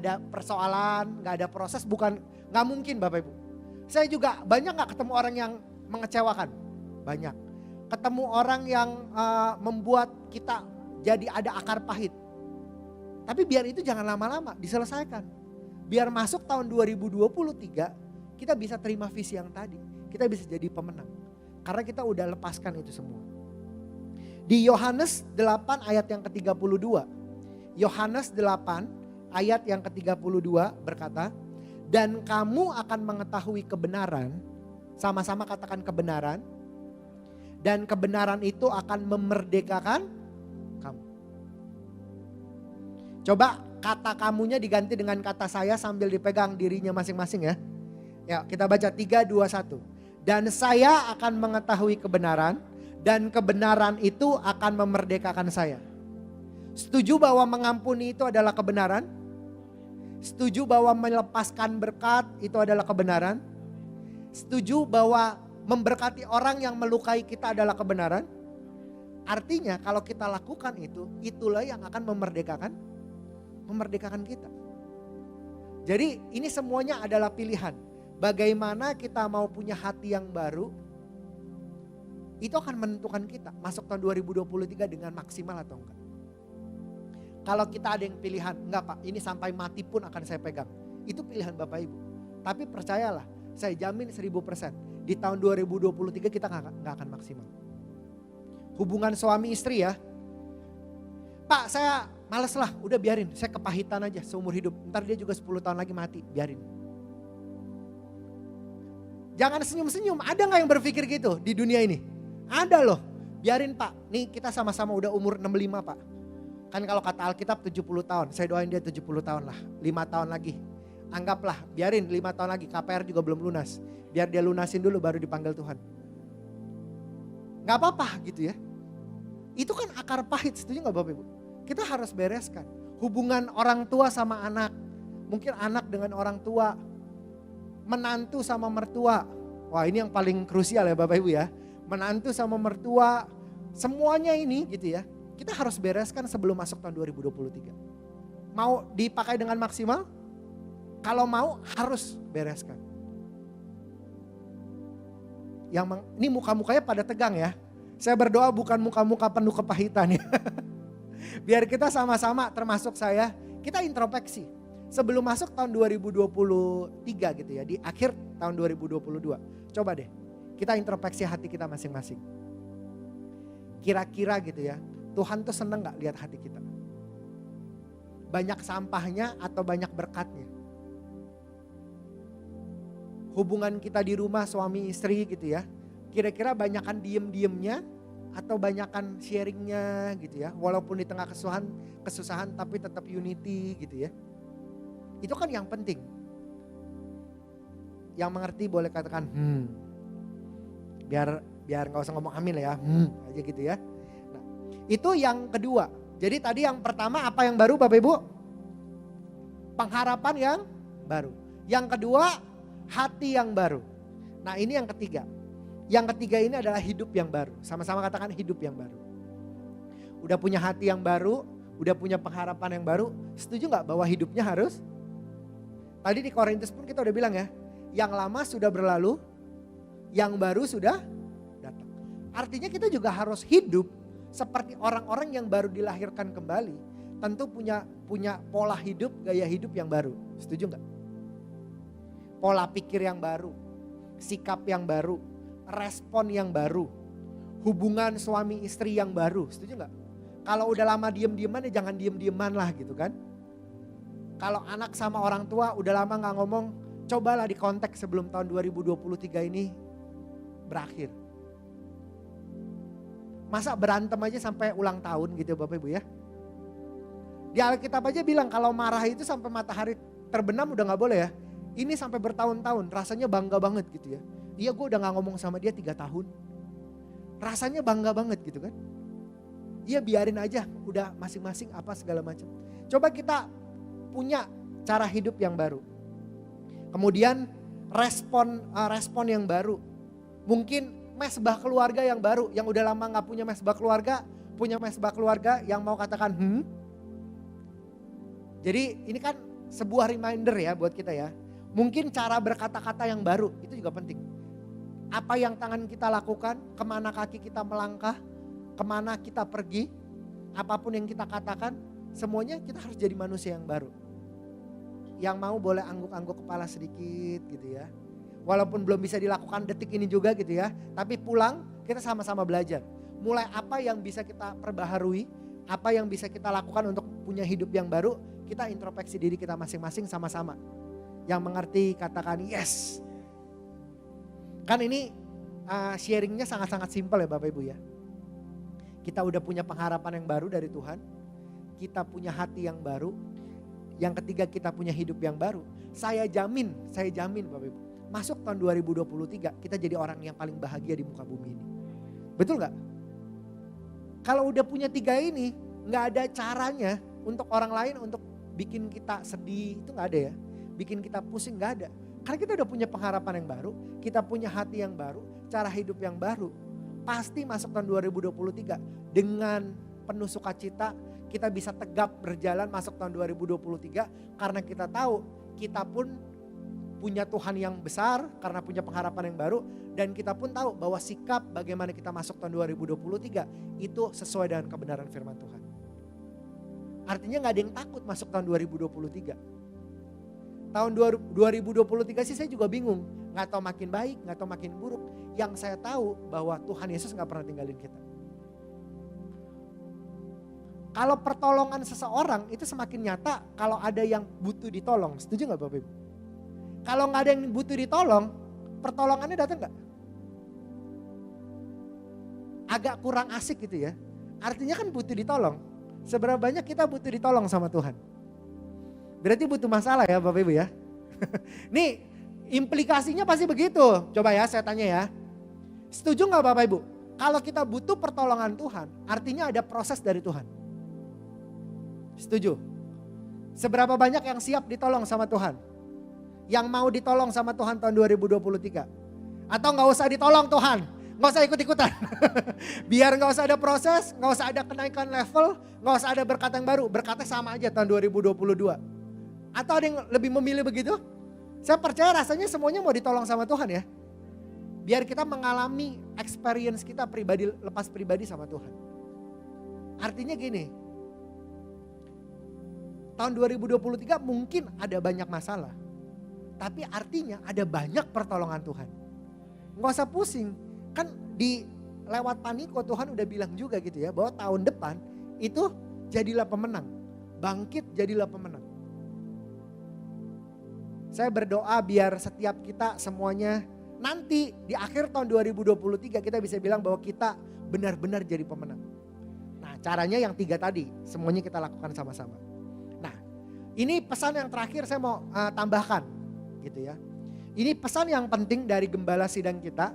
ada persoalan, nggak ada proses, nggak mungkin Bapak Ibu. Saya juga banyak nggak ketemu orang yang mengecewakan, banyak. Ketemu orang yang membuat kita jadi ada akar pahit. Tapi biar itu jangan lama-lama, diselesaikan. Biar masuk tahun 2023 kita bisa terima visi yang tadi, kita bisa jadi pemenang. Karena kita udah lepaskan itu semua. Di Yohanes 8 ayat yang ke-32. Yohanes 8 ayat yang ke-32 berkata, dan kamu akan mengetahui kebenaran, sama-sama katakan kebenaran, dan kebenaran itu akan memerdekakan kamu. Coba kata kamunya diganti dengan kata saya sambil dipegang dirinya masing-masing ya. Ya, kita baca 3, 2, 1. Dan saya akan mengetahui kebenaran, dan kebenaran itu akan memerdekakan saya. Setuju bahwa mengampuni itu adalah kebenaran? Setuju bahwa melepaskan berkat itu adalah kebenaran? Setuju bahwa memberkati orang yang melukai kita adalah kebenaran? Artinya kalau kita lakukan itu, itulah yang akan memerdekakan kita. Jadi ini semuanya adalah pilihan. Bagaimana kita mau punya hati yang baru, itu akan menentukan kita masuk tahun 2023 dengan maksimal atau enggak. Kalau kita ada yang pilihan, enggak Pak, ini sampai mati pun akan saya pegang. Itu pilihan Bapak Ibu. Tapi percayalah, saya jamin 1000%. Di tahun 2023 kita enggak akan maksimal. Hubungan suami istri ya. Pak saya males lah, udah biarin. Saya kepahitan aja seumur hidup. Ntar dia juga 10 tahun lagi mati, biarin. Jangan senyum-senyum, ada gak yang berpikir gitu di dunia ini? Ada loh, biarin Pak. Nih kita sama-sama udah umur 65 Pak. Kan kalau kata Alkitab 70 tahun, saya doain dia 70 tahun lah, 5 tahun lagi. Anggaplah, biarin 5 tahun lagi, KPR juga belum lunas. Biar dia lunasin dulu baru dipanggil Tuhan. Gak apa-apa gitu ya. Itu kan akar pahit, setuju gak Bapak Ibu? Kita harus bereskan. Hubungan orang tua sama anak, mungkin anak dengan orang tua, menantu sama mertua. Wah ini yang paling krusial ya Bapak Ibu ya. Menantu sama mertua, semuanya ini gitu ya. Kita harus bereskan sebelum masuk tahun 2023. Mau dipakai dengan maksimal? Kalau mau harus bereskan. Ini muka-mukanya pada tegang ya. Saya berdoa bukan muka-muka penuh kepahitan ya. Biar kita sama-sama termasuk saya, kita introspeksi. Sebelum masuk tahun 2023 gitu ya, di akhir tahun 2022. Coba deh, kita introspeksi hati kita masing-masing. Kira-kira gitu ya, Tuhan tuh seneng gak lihat hati kita? Banyak sampahnya atau banyak berkatnya? Hubungan kita di rumah suami istri gitu ya, kira-kira banyakan diem-diemnya atau banyakan sharingnya gitu ya. Walaupun di tengah kesusahan tapi tetap unity gitu ya. Itu kan yang penting. Yang mengerti boleh katakan Biar gak usah ngomong amin lah ya. Aja gitu ya. Nah, itu yang kedua. Jadi tadi yang pertama apa yang baru Bapak Ibu? Pengharapan yang baru. Yang kedua hati yang baru. Nah ini yang ketiga. Yang ketiga ini adalah hidup yang baru. Sama-sama katakan hidup yang baru. Udah punya hati yang baru, udah punya pengharapan yang baru. Setuju gak bahwa hidupnya harus? Tadi di Korintus pun kita udah bilang ya, yang lama sudah berlalu, yang baru sudah datang. Artinya kita juga harus hidup seperti orang-orang yang baru dilahirkan kembali. Tentu punya pola hidup, gaya hidup yang baru. Setuju gak? Pola pikir yang baru, sikap yang baru, respon yang baru, hubungan suami istri yang baru. Setuju gak? Kalau udah lama diem-dieman ya jangan diem-dieman lah gitu kan. Kalau anak sama orang tua udah lama gak ngomong, cobalah di konteks sebelum tahun 2023 ini berakhir. Masa berantem aja sampai ulang tahun gitu Bapak Ibu ya. Di Alkitab aja bilang kalau marah itu sampai matahari terbenam udah gak boleh ya. Ini sampai bertahun-tahun, rasanya bangga banget gitu ya. Iya, gue udah gak ngomong sama dia 3 tahun. Rasanya bangga banget gitu kan. Iya, biarin aja, udah masing-masing apa segala macam. Coba kita punya cara hidup yang baru. Kemudian respon yang baru. Mungkin mesbah keluarga yang baru, yang udah lama gak punya mesbah keluarga yang mau katakan Jadi ini kan sebuah reminder ya buat kita ya. Mungkin cara berkata-kata yang baru itu juga penting. Apa yang tangan kita lakukan, kemana kaki kita melangkah, kemana kita pergi, apapun yang kita katakan, semuanya kita harus jadi manusia yang baru. Yang mau boleh angguk-angguk kepala sedikit gitu ya. Walaupun belum bisa dilakukan detik ini juga gitu ya. Tapi pulang kita sama-sama belajar. Mulai apa yang bisa kita perbaharui, apa yang bisa kita lakukan untuk punya hidup yang baru, kita introspeksi diri kita masing-masing sama-sama. Yang mengerti katakan yes. Kan ini sharingnya sangat-sangat simpel ya Bapak Ibu ya. Kita udah punya pengharapan yang baru dari Tuhan. Kita punya hati yang baru. Yang ketiga kita punya hidup yang baru. Saya jamin Bapak Ibu. Masuk tahun 2023 kita jadi orang yang paling bahagia di muka bumi ini. Betul gak? Kalau udah punya 3 ini gak ada caranya untuk orang lain untuk bikin kita sedih, itu gak ada ya. Bikin kita pusing gak ada. Karena kita udah punya pengharapan yang baru, kita punya hati yang baru, cara hidup yang baru. Pasti masuk tahun 2023 dengan penuh sukacita kita bisa tegap berjalan masuk tahun 2023 karena kita tahu kita pun punya Tuhan yang besar karena punya pengharapan yang baru dan kita pun tahu bahwa sikap bagaimana kita masuk tahun 2023 itu sesuai dengan kebenaran firman Tuhan. Artinya gak ada yang takut masuk tahun 2023. Tahun 2023 sih saya juga bingung. Gak tahu makin baik, gak tahu makin buruk. Yang saya tahu bahwa Tuhan Yesus gak pernah tinggalin kita. Kalau pertolongan seseorang itu semakin nyata kalau ada yang butuh ditolong. Setuju gak Bapak Ibu? Kalau gak ada yang butuh ditolong, pertolongannya datang gak? Agak kurang asik gitu ya. Artinya kan butuh ditolong. Seberapa banyak kita butuh ditolong sama Tuhan? Berarti butuh masalah ya Bapak Ibu ya. Nih implikasinya pasti begitu. Coba ya saya tanya ya. Setuju gak Bapak Ibu? Kalau kita butuh pertolongan Tuhan, artinya ada proses dari Tuhan. Setuju? Seberapa banyak yang siap ditolong sama Tuhan? Yang mau ditolong sama Tuhan tahun 2023? Atau gak usah ditolong Tuhan? Gak usah ikut-ikutan. Biar gak usah ada proses, gak usah ada kenaikan level, gak usah ada berkat yang baru. Berkatnya sama aja tahun 2022. Atau ada yang lebih memilih begitu? Saya percaya rasanya semuanya mau ditolong sama Tuhan ya. Biar kita mengalami experience kita pribadi, lepas pribadi sama Tuhan. Artinya gini, tahun 2023 mungkin ada banyak masalah. Tapi artinya ada banyak pertolongan Tuhan. Gak usah pusing. Kan di lewat Paniko Tuhan udah bilang juga gitu ya. Bahwa tahun depan itu jadilah pemenang. Bangkit jadilah pemenang. Saya berdoa biar setiap kita semuanya nanti di akhir tahun 2023 kita bisa bilang bahwa kita benar-benar jadi pemenang. Nah caranya yang 3 tadi semuanya kita lakukan sama-sama. Nah ini pesan yang terakhir saya mau tambahkan gitu ya. Ini pesan yang penting dari gembala sidang kita.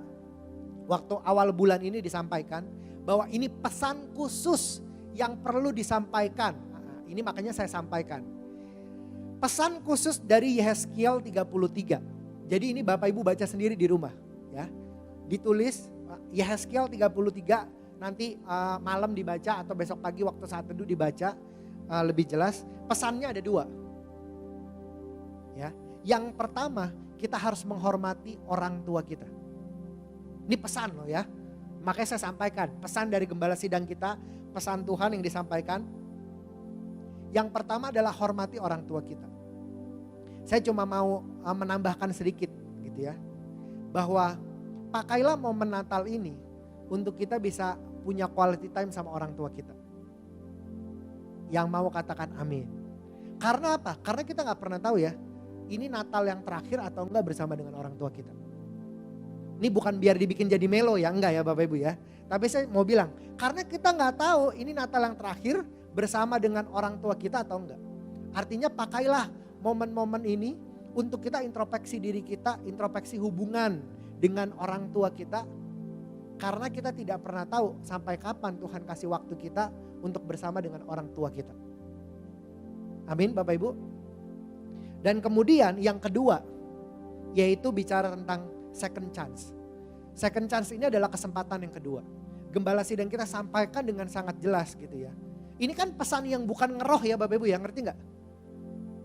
Waktu awal bulan ini disampaikan bahwa ini pesan khusus yang perlu disampaikan. Nah, ini makanya saya sampaikan. Pesan khusus dari Yehezkiel 33. Jadi ini Bapak Ibu baca sendiri di rumah ya. Ditulis Yehezkiel 33 nanti malam dibaca atau besok pagi waktu saat teduh dibaca lebih jelas. Pesannya ada 2. Ya. Yang pertama kita harus menghormati orang tua kita. Ini pesan loh ya. Makanya saya sampaikan pesan dari gembala sidang kita, pesan Tuhan yang disampaikan. Yang pertama adalah hormati orang tua kita. Saya cuma mau menambahkan sedikit gitu ya. Bahwa pakailah momen Natal ini untuk kita bisa punya quality time sama orang tua kita. Yang mau katakan amin. Karena apa? Karena kita gak pernah tahu ya. Ini Natal yang terakhir atau enggak bersama dengan orang tua kita. Ini bukan biar dibikin jadi melo ya, enggak ya Bapak Ibu ya. Tapi saya mau bilang, karena kita gak tahu ini Natal yang terakhir bersama dengan orang tua kita atau enggak. Artinya pakailah momen-momen ini untuk kita introspeksi diri kita, introspeksi hubungan dengan orang tua kita. Karena kita tidak pernah tahu sampai kapan Tuhan kasih waktu kita untuk bersama dengan orang tua kita. Amin Bapak Ibu. Dan kemudian yang kedua, yaitu bicara tentang second chance. Second chance ini adalah kesempatan yang kedua. Gembala sidang kita sampaikan dengan sangat jelas gitu ya. Ini kan pesan yang bukan ngeroh ya Bapak Ibu ya, ngerti gak?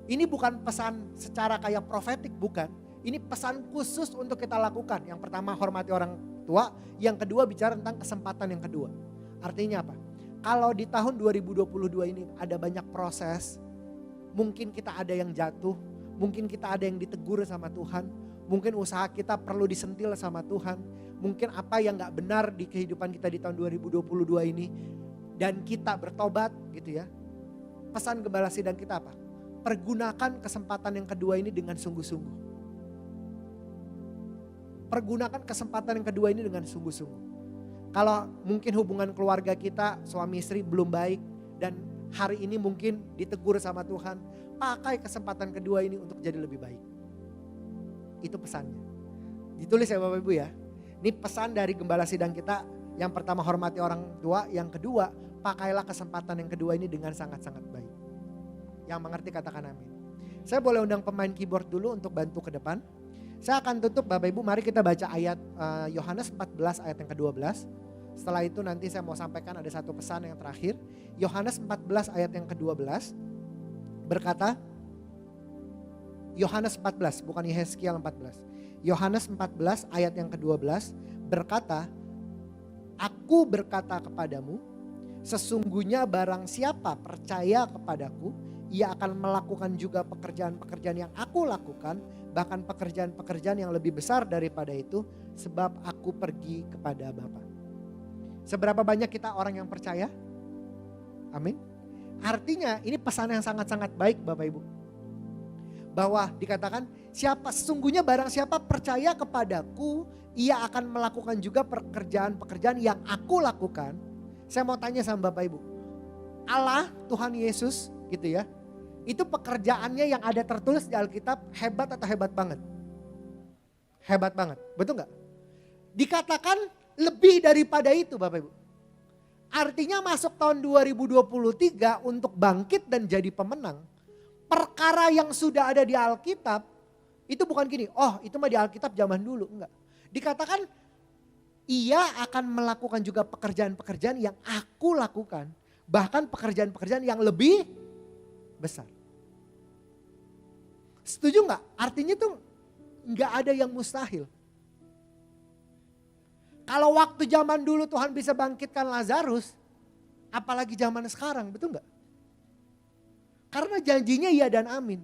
Ini bukan pesan secara kayak profetik, bukan. Ini pesan khusus untuk kita lakukan. Yang pertama hormati orang tua, yang kedua bicara tentang kesempatan yang kedua. Artinya apa? Kalau di tahun 2022 ini ada banyak proses, mungkin kita ada yang jatuh, mungkin kita ada yang ditegur sama Tuhan, mungkin usaha kita perlu disentil sama Tuhan, mungkin apa yang gak benar di kehidupan kita di tahun 2022 ini, dan kita bertobat gitu ya. Pesan gembala sidang kita apa? Pergunakan kesempatan yang kedua ini dengan sungguh-sungguh. Pergunakan kesempatan yang kedua ini dengan sungguh-sungguh. Kalau mungkin hubungan keluarga kita, suami istri belum baik, dan hari ini mungkin ditegur sama Tuhan, pakai kesempatan kedua ini untuk jadi lebih baik. Itu pesannya. Ditulis ya Bapak Ibu ya. Ini pesan dari gembala sidang kita. Yang pertama hormati orang tua, yang kedua pakailah kesempatan yang kedua ini dengan sangat-sangat baik. Yang mengerti katakan amin. Saya boleh undang pemain keyboard dulu untuk bantu ke depan. Saya akan tutup Bapak Ibu, mari kita baca ayat Yohanes 14 ayat yang ke-12. Setelah itu nanti saya mau sampaikan ada satu pesan yang terakhir. Yohanes 14 ayat yang ke-12 berkata, Yohanes 14 bukan Yeskiel 14. Yohanes 14 ayat yang ke-12 berkata, Aku berkata kepadamu, sesungguhnya barang siapa percaya kepadaku, ia akan melakukan juga pekerjaan-pekerjaan yang aku lakukan, bahkan pekerjaan-pekerjaan yang lebih besar daripada itu, sebab aku pergi kepada Bapa. Seberapa banyak kita orang yang percaya? Amin. Artinya ini pesan yang sangat-sangat baik Bapak Ibu. Bahwa dikatakan sesungguhnya barang siapa percaya kepadaku, ia akan melakukan juga pekerjaan-pekerjaan yang aku lakukan. Saya mau tanya sama Bapak Ibu. Allah, Tuhan Yesus gitu ya. Itu pekerjaannya yang ada tertulis di Alkitab hebat atau hebat banget? Hebat banget, betul gak? Dikatakan lebih daripada itu Bapak Ibu. Artinya masuk tahun 2023 untuk bangkit dan jadi pemenang. Perkara yang sudah ada di Alkitab itu bukan gini, oh itu mah di Alkitab zaman dulu, enggak. Dikatakan ia akan melakukan juga pekerjaan-pekerjaan yang aku lakukan. Bahkan pekerjaan-pekerjaan yang lebih besar. Setuju nggak? Artinya tuh nggak ada yang mustahil. Kalau waktu zaman dulu Tuhan bisa bangkitkan Lazarus, apalagi zaman sekarang, betul nggak? Karena janjinya iya dan amin.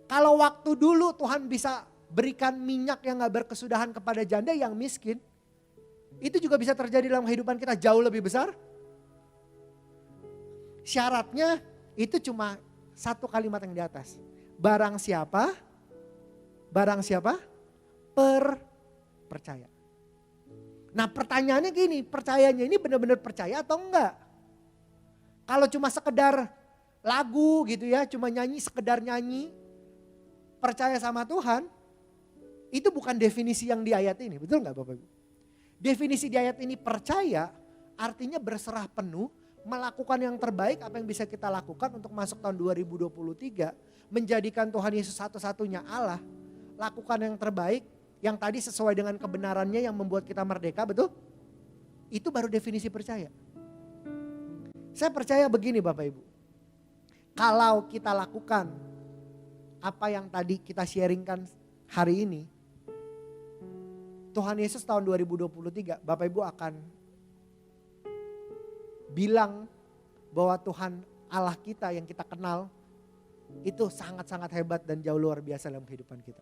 Kalau waktu dulu Tuhan bisa berikan minyak yang gak berkesudahan kepada janda yang miskin, itu juga bisa terjadi dalam kehidupan kita jauh lebih besar. Syaratnya itu cuma satu kalimat yang di atas. Barang siapa percaya. Nah pertanyaannya gini, percayanya ini benar-benar percaya atau enggak? Kalau cuma sekedar lagu gitu ya, cuma nyanyi, sekedar nyanyi, percaya sama Tuhan, itu bukan definisi yang di ayat ini, betul enggak Bapak Ibu? Definisi di ayat ini percaya artinya berserah penuh, melakukan yang terbaik apa yang bisa kita lakukan untuk masuk tahun 2023, menjadikan Tuhan Yesus satu-satunya Allah, lakukan yang terbaik, yang tadi sesuai dengan kebenarannya yang membuat kita merdeka, betul? Itu baru definisi percaya. Saya percaya begini Bapak Ibu, kalau kita lakukan apa yang tadi kita sharingkan hari ini, Tuhan Yesus tahun 2023 Bapak Ibu akan bilang bahwa Tuhan Allah kita yang kita kenal itu sangat-sangat hebat dan jauh luar biasa dalam kehidupan kita.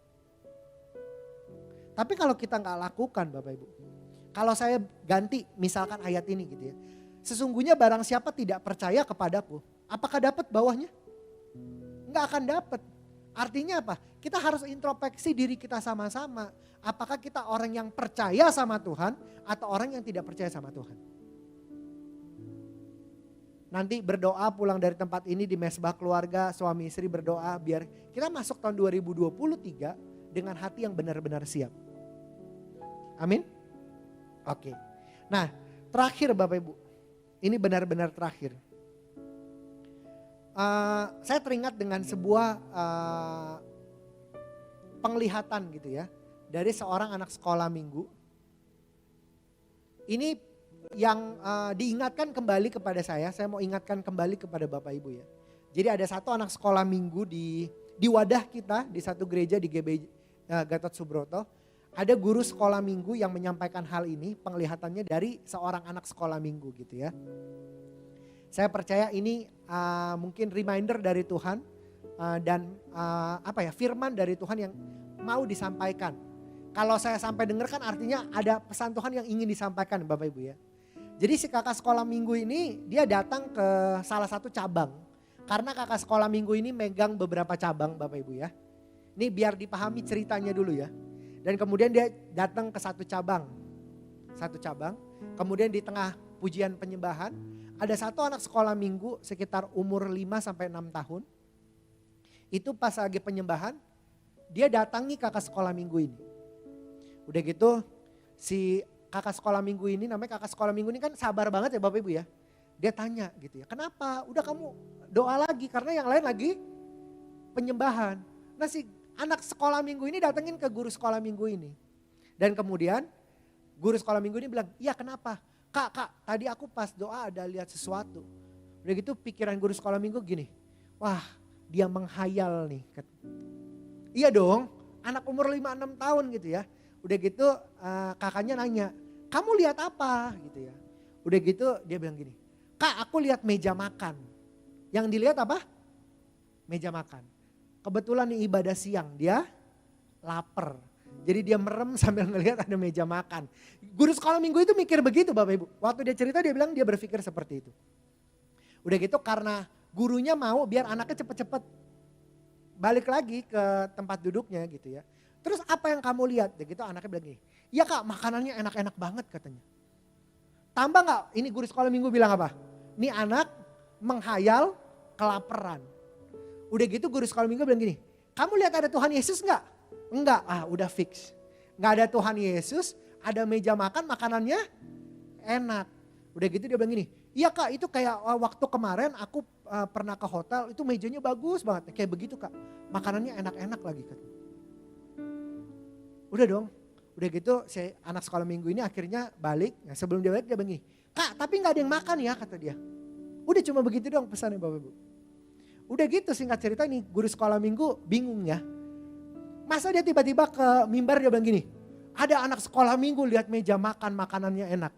Tapi kalau kita nggak lakukan Bapak Ibu, kalau saya ganti misalkan ayat ini gitu ya, sesungguhnya barang siapa tidak percaya kepadaku, apakah dapat bawahnya? Nggak akan dapat. Artinya apa? Kita harus introspeksi diri kita sama-sama. Apakah kita orang yang percaya sama Tuhan atau orang yang tidak percaya sama Tuhan? nanti berdoa pulang dari tempat ini di mesbah keluarga, suami istri berdoa biar kita masuk tahun 2023 dengan hati yang benar-benar siap. Amin? Oke. Nah, terakhir Bapak Ibu, ini benar-benar terakhir. Saya teringat dengan sebuah penglihatan gitu ya, dari seorang anak sekolah minggu. Ini yang diingatkan kembali kepada saya mau ingatkan kembali kepada Bapak Ibu ya. Jadi ada satu anak sekolah minggu di wadah kita, di satu gereja di GB Gatot Subroto. Ada guru sekolah minggu yang menyampaikan hal ini, penglihatannya dari seorang anak sekolah minggu gitu ya. Saya percaya ini mungkin reminder dari Tuhan dan firman dari Tuhan yang mau disampaikan. Kalau saya sampai dengar kan artinya ada pesan Tuhan yang ingin disampaikan Bapak Ibu ya. Jadi si kakak sekolah minggu ini dia datang ke salah satu cabang. Karena kakak sekolah minggu ini megang beberapa cabang Bapak Ibu ya. Ini biar dipahami ceritanya dulu ya. Dan kemudian dia datang ke satu cabang. Kemudian di tengah pujian penyembahan ada satu anak sekolah minggu sekitar umur 5-6 tahun. Itu pas lagi penyembahan dia datangi kakak sekolah minggu ini. Udah gitu si kakak sekolah minggu ini, namanya kakak sekolah minggu ini kan sabar banget ya Bapak Ibu ya. Dia tanya gitu ya, kenapa? Udah kamu doa lagi karena yang lain lagi penyembahan. Nah si anak sekolah minggu ini datengin ke guru sekolah minggu ini. Dan kemudian guru sekolah minggu ini bilang, iya kenapa? Kak, tadi aku pas doa ada lihat sesuatu. Udah gitu pikiran guru sekolah minggu gini, wah dia menghayal nih. Iya dong, anak umur 5-6 tahun gitu ya. Udah gitu kakaknya nanya, kamu lihat apa gitu ya. Udah gitu dia bilang gini, Kak aku lihat meja makan. Yang dilihat apa? Meja makan. Kebetulan nih ibadah siang, dia lapar. Jadi dia merem sambil ngelihat ada meja makan. Guru sekolah minggu itu mikir begitu Bapak Ibu. Waktu dia cerita dia bilang dia berpikir seperti itu. Udah gitu karena gurunya mau biar anaknya cepet-cepet balik lagi ke tempat duduknya gitu ya. Terus apa yang kamu lihat? Ya gitu anaknya bilang gini, iya Kak makanannya enak-enak banget katanya. Tambah gak? Ini guru sekolah minggu bilang apa? Ini anak menghayal kelaparan. Udah gitu guru sekolah minggu bilang gini, kamu lihat ada Tuhan Yesus gak? Enggak, udah fix. Gak ada Tuhan Yesus, ada meja makan makanannya enak. Udah gitu dia bilang gini, iya Kak itu kayak waktu kemarin aku pernah ke hotel itu mejanya bagus banget. Kayak begitu Kak, makanannya enak-enak lagi Kak. Udah dong, udah gitu si anak sekolah minggu ini akhirnya balik. Nah, sebelum dia balik dia bilang gini, Kak tapi gak ada yang makan ya kata dia. Udah cuma begitu dong pesannya Bapak Ibu. Udah gitu singkat cerita nih guru sekolah minggu bingung ya. Masa dia tiba-tiba ke mimbar dia bilang gini, ada anak sekolah minggu lihat meja makan makanannya enak.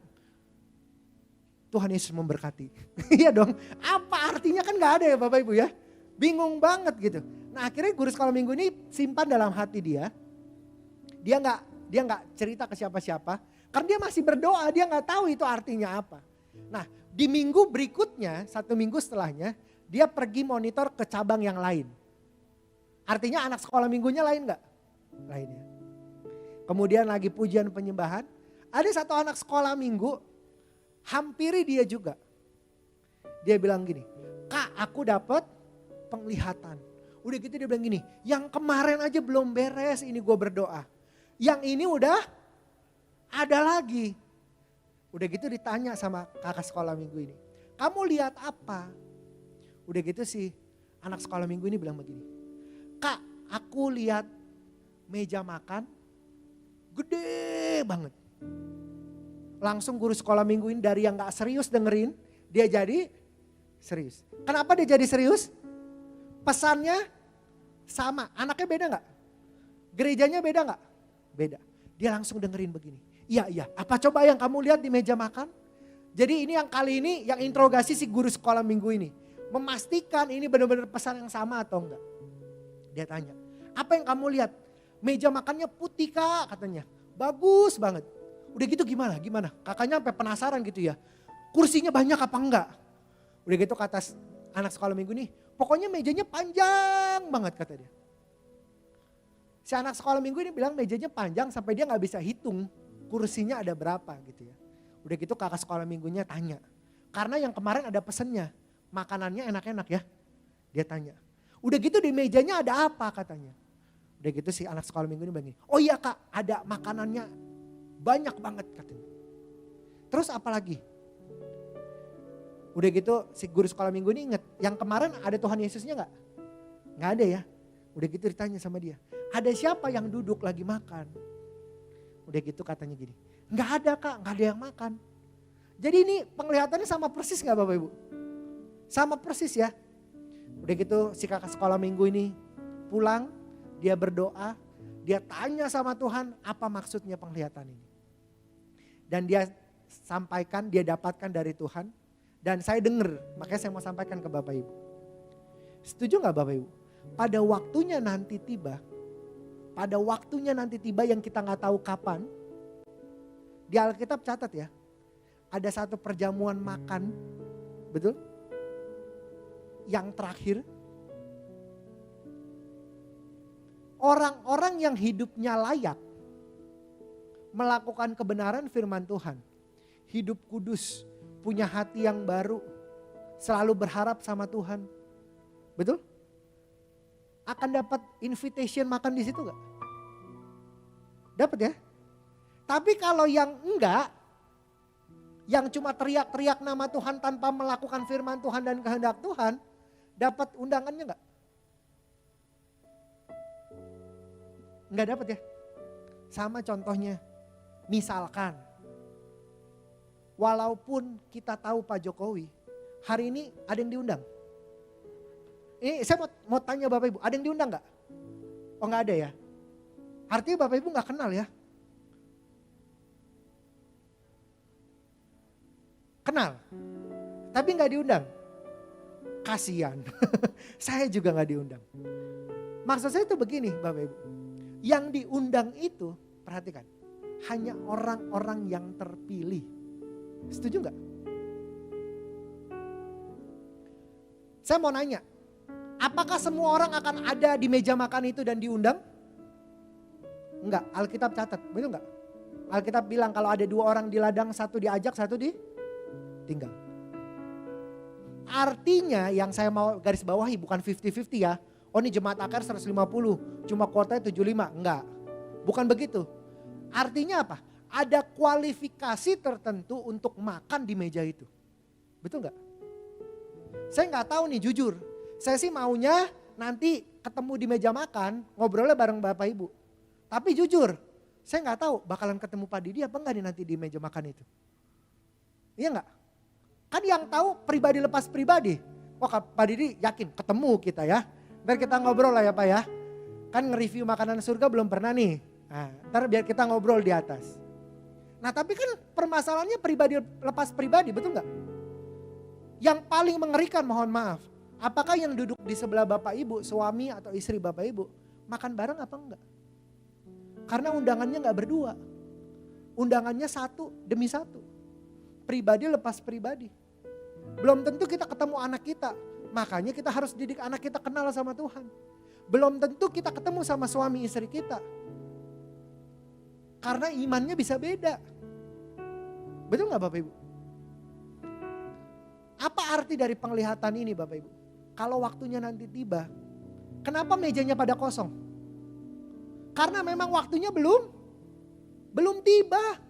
Tuhan Yesus memberkati. Iya dong, apa artinya kan gak ada ya Bapak Ibu ya. Bingung banget gitu. Nah akhirnya guru sekolah minggu ini simpan dalam hati dia. Dia nggak cerita ke siapa-siapa. Karena dia masih berdoa, dia nggak tahu itu artinya apa. Nah di minggu berikutnya, 1 minggu setelahnya, dia pergi monitor ke cabang yang lain. Artinya anak sekolah minggunya lain nggak? Lainnya. Kemudian lagi pujian penyembahan, ada satu anak sekolah minggu, hampiri dia juga. Dia bilang gini, Kak aku dapat penglihatan. Udah gitu dia bilang gini, yang kemarin aja belum beres ini gue berdoa. Yang ini udah ada lagi. Udah gitu ditanya sama kakak sekolah minggu ini, kamu lihat apa? Udah gitu si anak sekolah minggu ini bilang begini, Kak aku lihat meja makan gede banget. Langsung guru sekolah minggu ini dari yang gak serius dengerin, dia jadi serius. Kenapa dia jadi serius? Pesannya sama, anaknya beda gak? Gerejanya beda gak? Beda. Dia langsung dengerin begini, iya apa coba yang kamu lihat di meja makan? Jadi ini yang kali ini yang interogasi si guru sekolah minggu ini. Memastikan ini benar-benar pesan yang sama atau enggak. Dia tanya, apa yang kamu lihat? Meja makannya putih Kak katanya, bagus banget. Udah gitu gimana? Kakaknya sampai penasaran gitu ya. Kursinya banyak apa enggak? Udah gitu kata anak sekolah minggu nih, pokoknya mejanya panjang banget kata dia. Si anak sekolah minggu ini bilang mejanya panjang sampai dia gak bisa hitung kursinya ada berapa gitu ya. Udah gitu kakak sekolah minggunya tanya, Karena yang kemarin ada pesennya, makanannya enak-enak ya. Dia tanya, udah gitu di mejanya ada apa katanya. Udah gitu si anak sekolah minggu ini bilang, oh iya kak ada makanannya banyak banget katanya. Terus apa lagi? Udah gitu si guru sekolah minggu ini inget, yang kemarin ada Tuhan Yesusnya gak? Gak ada ya. Udah gitu ditanya sama dia, ada siapa yang duduk lagi makan? Udah gitu katanya gini, gak ada kak, gak ada yang makan. Jadi ini penglihatannya sama persis gak Bapak Ibu? Sama persis ya. Udah gitu si kakak sekolah minggu ini pulang, dia berdoa, dia tanya sama Tuhan apa maksudnya penglihatan ini. Dan dia sampaikan, dia dapatkan dari Tuhan. Dan saya dengar, makanya saya mau sampaikan ke Bapak Ibu. Setuju gak Bapak Ibu? Pada waktunya nanti tiba yang kita gak tahu kapan. Di Alkitab catat ya, ada satu perjamuan makan, betul? Yang terakhir, orang-orang yang hidupnya layak melakukan kebenaran firman Tuhan, hidup kudus, punya hati yang baru, selalu berharap sama Tuhan. Betul? Akan dapat invitation makan di situ gak? Dapat ya? Tapi kalau yang enggak, yang cuma teriak-teriak nama Tuhan tanpa melakukan firman Tuhan dan kehendak Tuhan, dapat undangannya gak? Enggak dapat ya? Sama contohnya, misalkan walaupun kita tahu Pak Jokowi, hari ini ada yang diundang. Ini saya mau tanya Bapak Ibu, ada yang diundang gak? Oh gak ada ya? Artinya Bapak Ibu gak kenal ya? Kenal, tapi gak diundang. Kasian, saya juga gak diundang. Maksud saya itu begini Bapak Ibu, yang diundang itu, perhatikan, hanya orang-orang yang terpilih. Setuju gak? Saya mau nanya, apakah semua orang akan ada di meja makan itu dan diundang? Enggak, Alkitab catat, betul enggak? Alkitab bilang kalau ada 2 orang di ladang, satu diajak, satu ditinggal. Artinya yang saya mau garis bawahi bukan 50-50 ya. Oh ini jemaat akar 150, cuma kuotanya 75, enggak. Bukan begitu. Artinya apa? Ada kualifikasi tertentu untuk makan di meja itu. Betul enggak? Saya enggak tahu nih jujur. Saya sih maunya nanti ketemu di meja makan, ngobrolnya bareng Bapak Ibu. Tapi jujur, saya enggak tahu bakalan ketemu Pak Didi apa enggak nih nanti di meja makan itu. Iya enggak? Kan yang tahu pribadi lepas pribadi. Wah Pak Didi yakin ketemu kita ya. Biar kita ngobrol lah ya Pak ya. Kan nge-review makanan surga belum pernah nih. Nah, ntar biar kita ngobrol di atas. Nah tapi kan permasalahannya pribadi lepas pribadi, betul nggak? Yang paling mengerikan mohon maaf. Apakah yang duduk di sebelah Bapak Ibu, suami atau istri Bapak Ibu, makan bareng apa enggak? Karena undangannya nggak berdua. Undangannya satu demi satu. Pribadi lepas pribadi. Belum tentu kita ketemu anak kita. Makanya kita harus didik anak kita kenal sama Tuhan. Belum tentu kita ketemu sama suami istri kita. Karena imannya bisa beda. Betul gak Bapak Ibu? Apa arti dari penglihatan ini Bapak Ibu? Kalau waktunya nanti tiba, kenapa mejanya pada kosong? Karena memang waktunya belum tiba.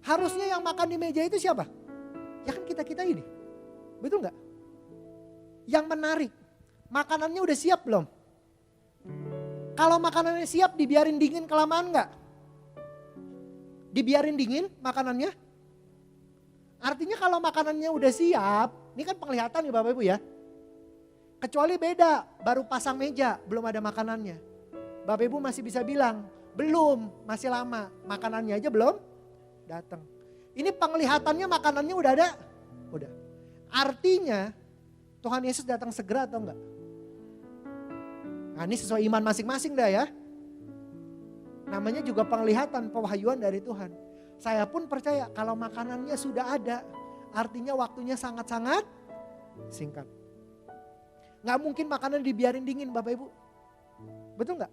Harusnya yang makan di meja itu siapa? Ya kan kita-kita ini. Betul gak? Yang menarik, makanannya udah siap belum? Kalau makanannya siap dibiarin dingin kelamaan gak? Dibiarin dingin makanannya? Artinya kalau makanannya udah siap, ini kan penglihatan nih Bapak Ibu ya. Kecuali beda, baru pasang meja, belum ada makanannya. Bapak Ibu masih bisa bilang, belum, masih lama, makanannya aja belum datang. Ini penglihatannya makanannya udah ada? Udah. Artinya Tuhan Yesus datang segera atau enggak? Nah ini sesuai iman masing-masing dah ya. Namanya juga penglihatan, pewahyuan dari Tuhan. Saya pun percaya kalau makanannya sudah ada, artinya waktunya sangat-sangat singkat. Gak mungkin makanan dibiarin dingin Bapak Ibu. Betul gak?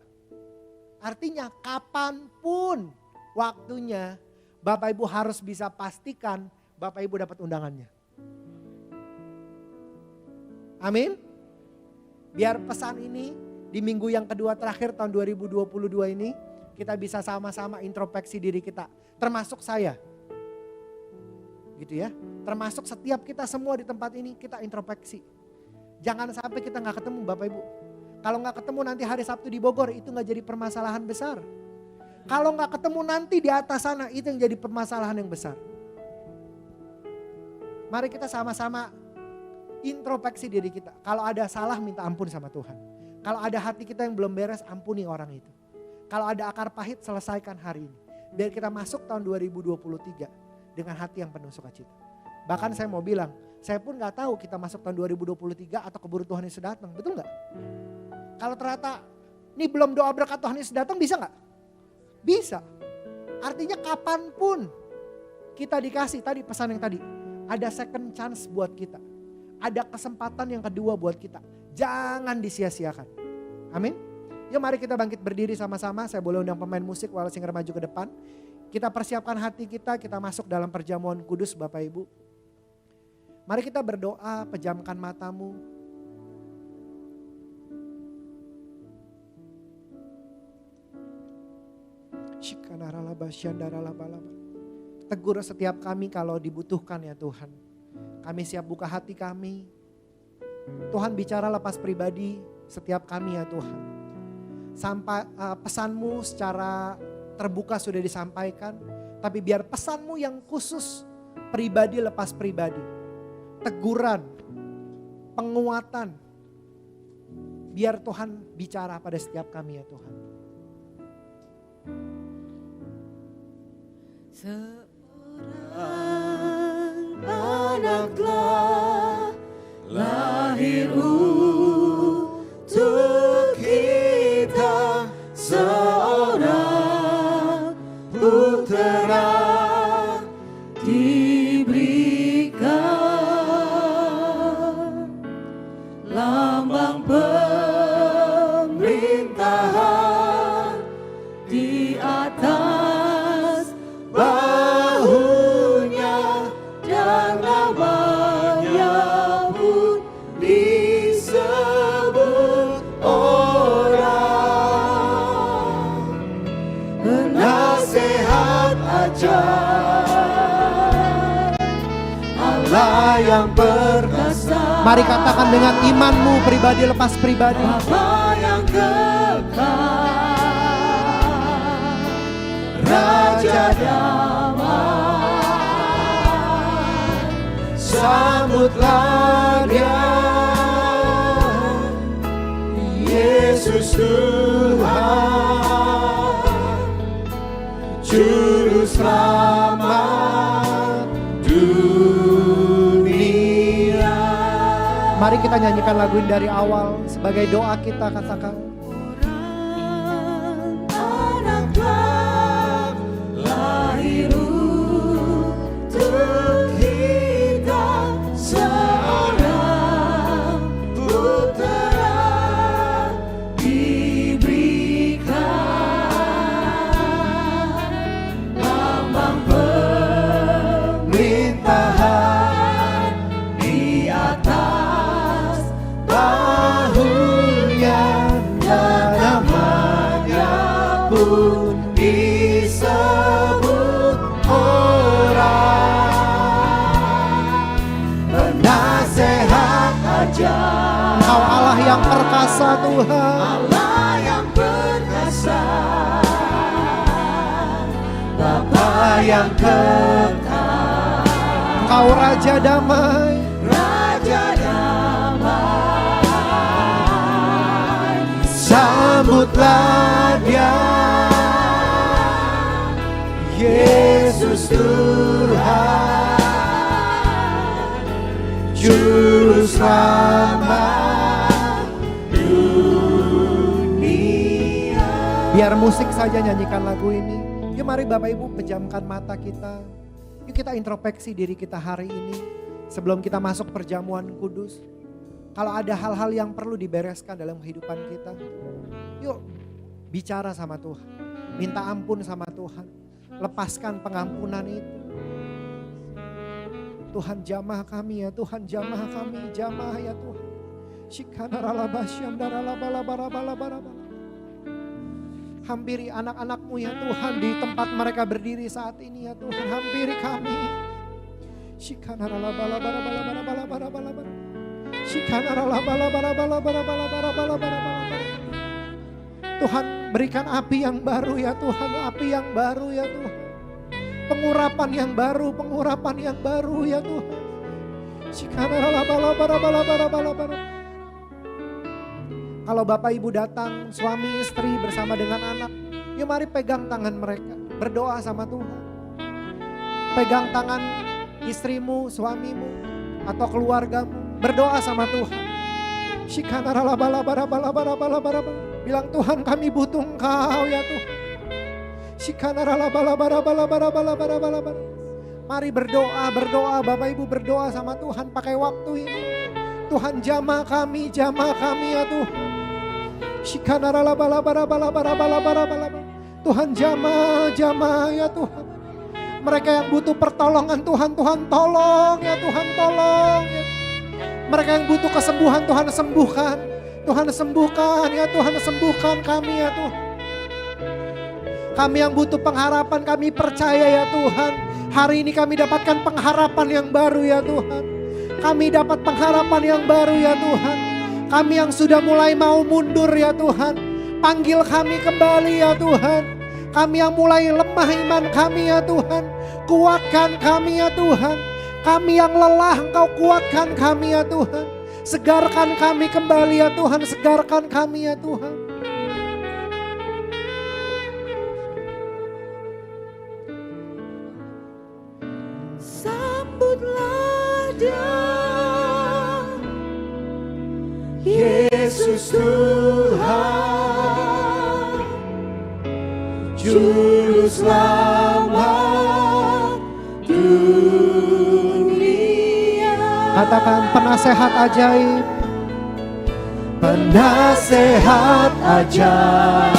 Artinya kapanpun waktunya Bapak Ibu harus bisa pastikan Bapak Ibu dapat undangannya. Amin. Biar pesan ini di minggu yang kedua terakhir tahun 2022 ini kita bisa sama-sama introspeksi diri kita. Termasuk saya. Gitu ya. Termasuk setiap kita semua di tempat ini kita introspeksi. Jangan sampai kita gak ketemu Bapak Ibu. Kalau gak ketemu nanti hari Sabtu di Bogor itu gak jadi permasalahan besar. Kalau gak ketemu nanti di atas sana itu yang jadi permasalahan yang besar. Mari kita sama-sama introspeksi diri kita. Kalau ada salah minta ampun sama Tuhan. Kalau ada hati kita yang belum beres ampuni orang itu. Kalau ada akar pahit selesaikan hari ini. Biar kita masuk tahun 2023 dengan hati yang penuh sukacita. Bahkan saya mau bilang, saya pun gak tahu kita masuk tahun 2023 atau keburu Tuhan Yesus datang. Betul gak? Kalau ternyata ini belum doa berkat Tuhan Yesus datang bisa gak? Bisa. Artinya kapanpun kita dikasih tadi pesan yang tadi. Ada second chance buat kita. Ada kesempatan yang kedua buat kita. Jangan disia-siakan. Amin. Yuk mari kita bangkit berdiri sama-sama. Saya boleh undang pemain musik Walau Singer maju ke depan. Kita persiapkan hati kita masuk dalam perjamuan kudus Bapak Ibu. Mari kita berdoa, pejamkan matamu. Tegur setiap kami kalau dibutuhkan ya Tuhan. Kami siap buka hati kami. Tuhan bicara lepas pribadi setiap kami ya Tuhan. Sampai pesanmu secara terbuka sudah disampaikan. Tapi biar pesanmu yang khusus pribadi lepas pribadi. Teguran, penguatan. Biar Tuhan bicara pada setiap kami ya Tuhan. Seorang anak telah lahir untuk kita, seorang putera diberikan, lambang pemerintahan di atas bahunya, dan namanya pun disebut orang penasehat ajaib, Allah yang perkasa. Mari katakan dengan imanmu pribadi lepas pribadi. Bapa yang kekal, Raja damai, sambutlah Dia, Yesus Tuhan, Juru Selamat dunia. Mari kita nyanyikan lagu ini dari awal sebagai doa kita, katakan. Anak telah lahir untuk kita, seorang putera diberikan, lambang pemerintahan di atas bahunya, dan namanya pun disebut orang penasehat ajaib. Engkau Allah yang perkasa Tuhan. Allah yang perkasa, Bapa yang kekal, Engkau Raja damai. Raja damai, Sambutlah Dia, Yesus Tuhan, Juru Selamat dunia. Biar musik saja nyanyikan lagu ini. Yuk mari Bapak Ibu pejamkan mata kita. Yuk kita introspeksi diri kita hari ini. Sebelum kita masuk perjamuan kudus. Kalau ada hal-hal yang perlu dibereskan dalam kehidupan kita. Yuk bicara sama Tuhan. Minta ampun sama Tuhan. Lepaskan pengampunan itu. Tuhan jamah kami ya Tuhan, jamah kami, jamah ya Tuhan. Hampiri anak-anak-Mu ya Tuhan di tempat mereka berdiri saat ini ya Tuhan. Hampiri kami. Tuhan berikan api yang baru ya Tuhan. Api yang baru ya Tuhan. Pengurapan yang baru ya Tuhan. Kalau Bapak Ibu datang, suami istri bersama dengan anak, ya mari pegang tangan mereka, berdoa sama Tuhan. Pegang tangan istrimu, suamimu, atau keluargamu, berdoa sama Tuhan. Bilang Tuhan kami butuh Engkau ya Tuhan. Mari berdoa Bapak Ibu berdoa sama Tuhan pakai waktu ini. Tuhan jamah kami ya Tuhan. Tuhan jamah ya Tuhan. Mereka yang butuh pertolongan Tuhan tolong ya Tuhan tolong ya. Mereka yang butuh kesembuhan Tuhan sembuhkan. Tuhan sembuhkan ya Tuhan sembuhkan kami ya Tuhan. Kami yang butuh pengharapan kami percaya ya Tuhan. Hari ini kami dapatkan pengharapan yang baru ya Tuhan. Kami dapat pengharapan yang baru ya Tuhan. Kami yang sudah mulai mau mundur ya Tuhan. Panggil kami kembali ya Tuhan. Kami yang mulai lemah iman kami ya Tuhan. Kuatkan kami ya Tuhan. Kami yang lelah Engkau kuatkan kami ya Tuhan. Segarkan kami kembali ya Tuhan. Segarkan kami ya Tuhan. Sambutlah Dia, Yesus Tuhan, Juru Selamat dunia. Katakan penasehat ajaib. Penasehat ajaib,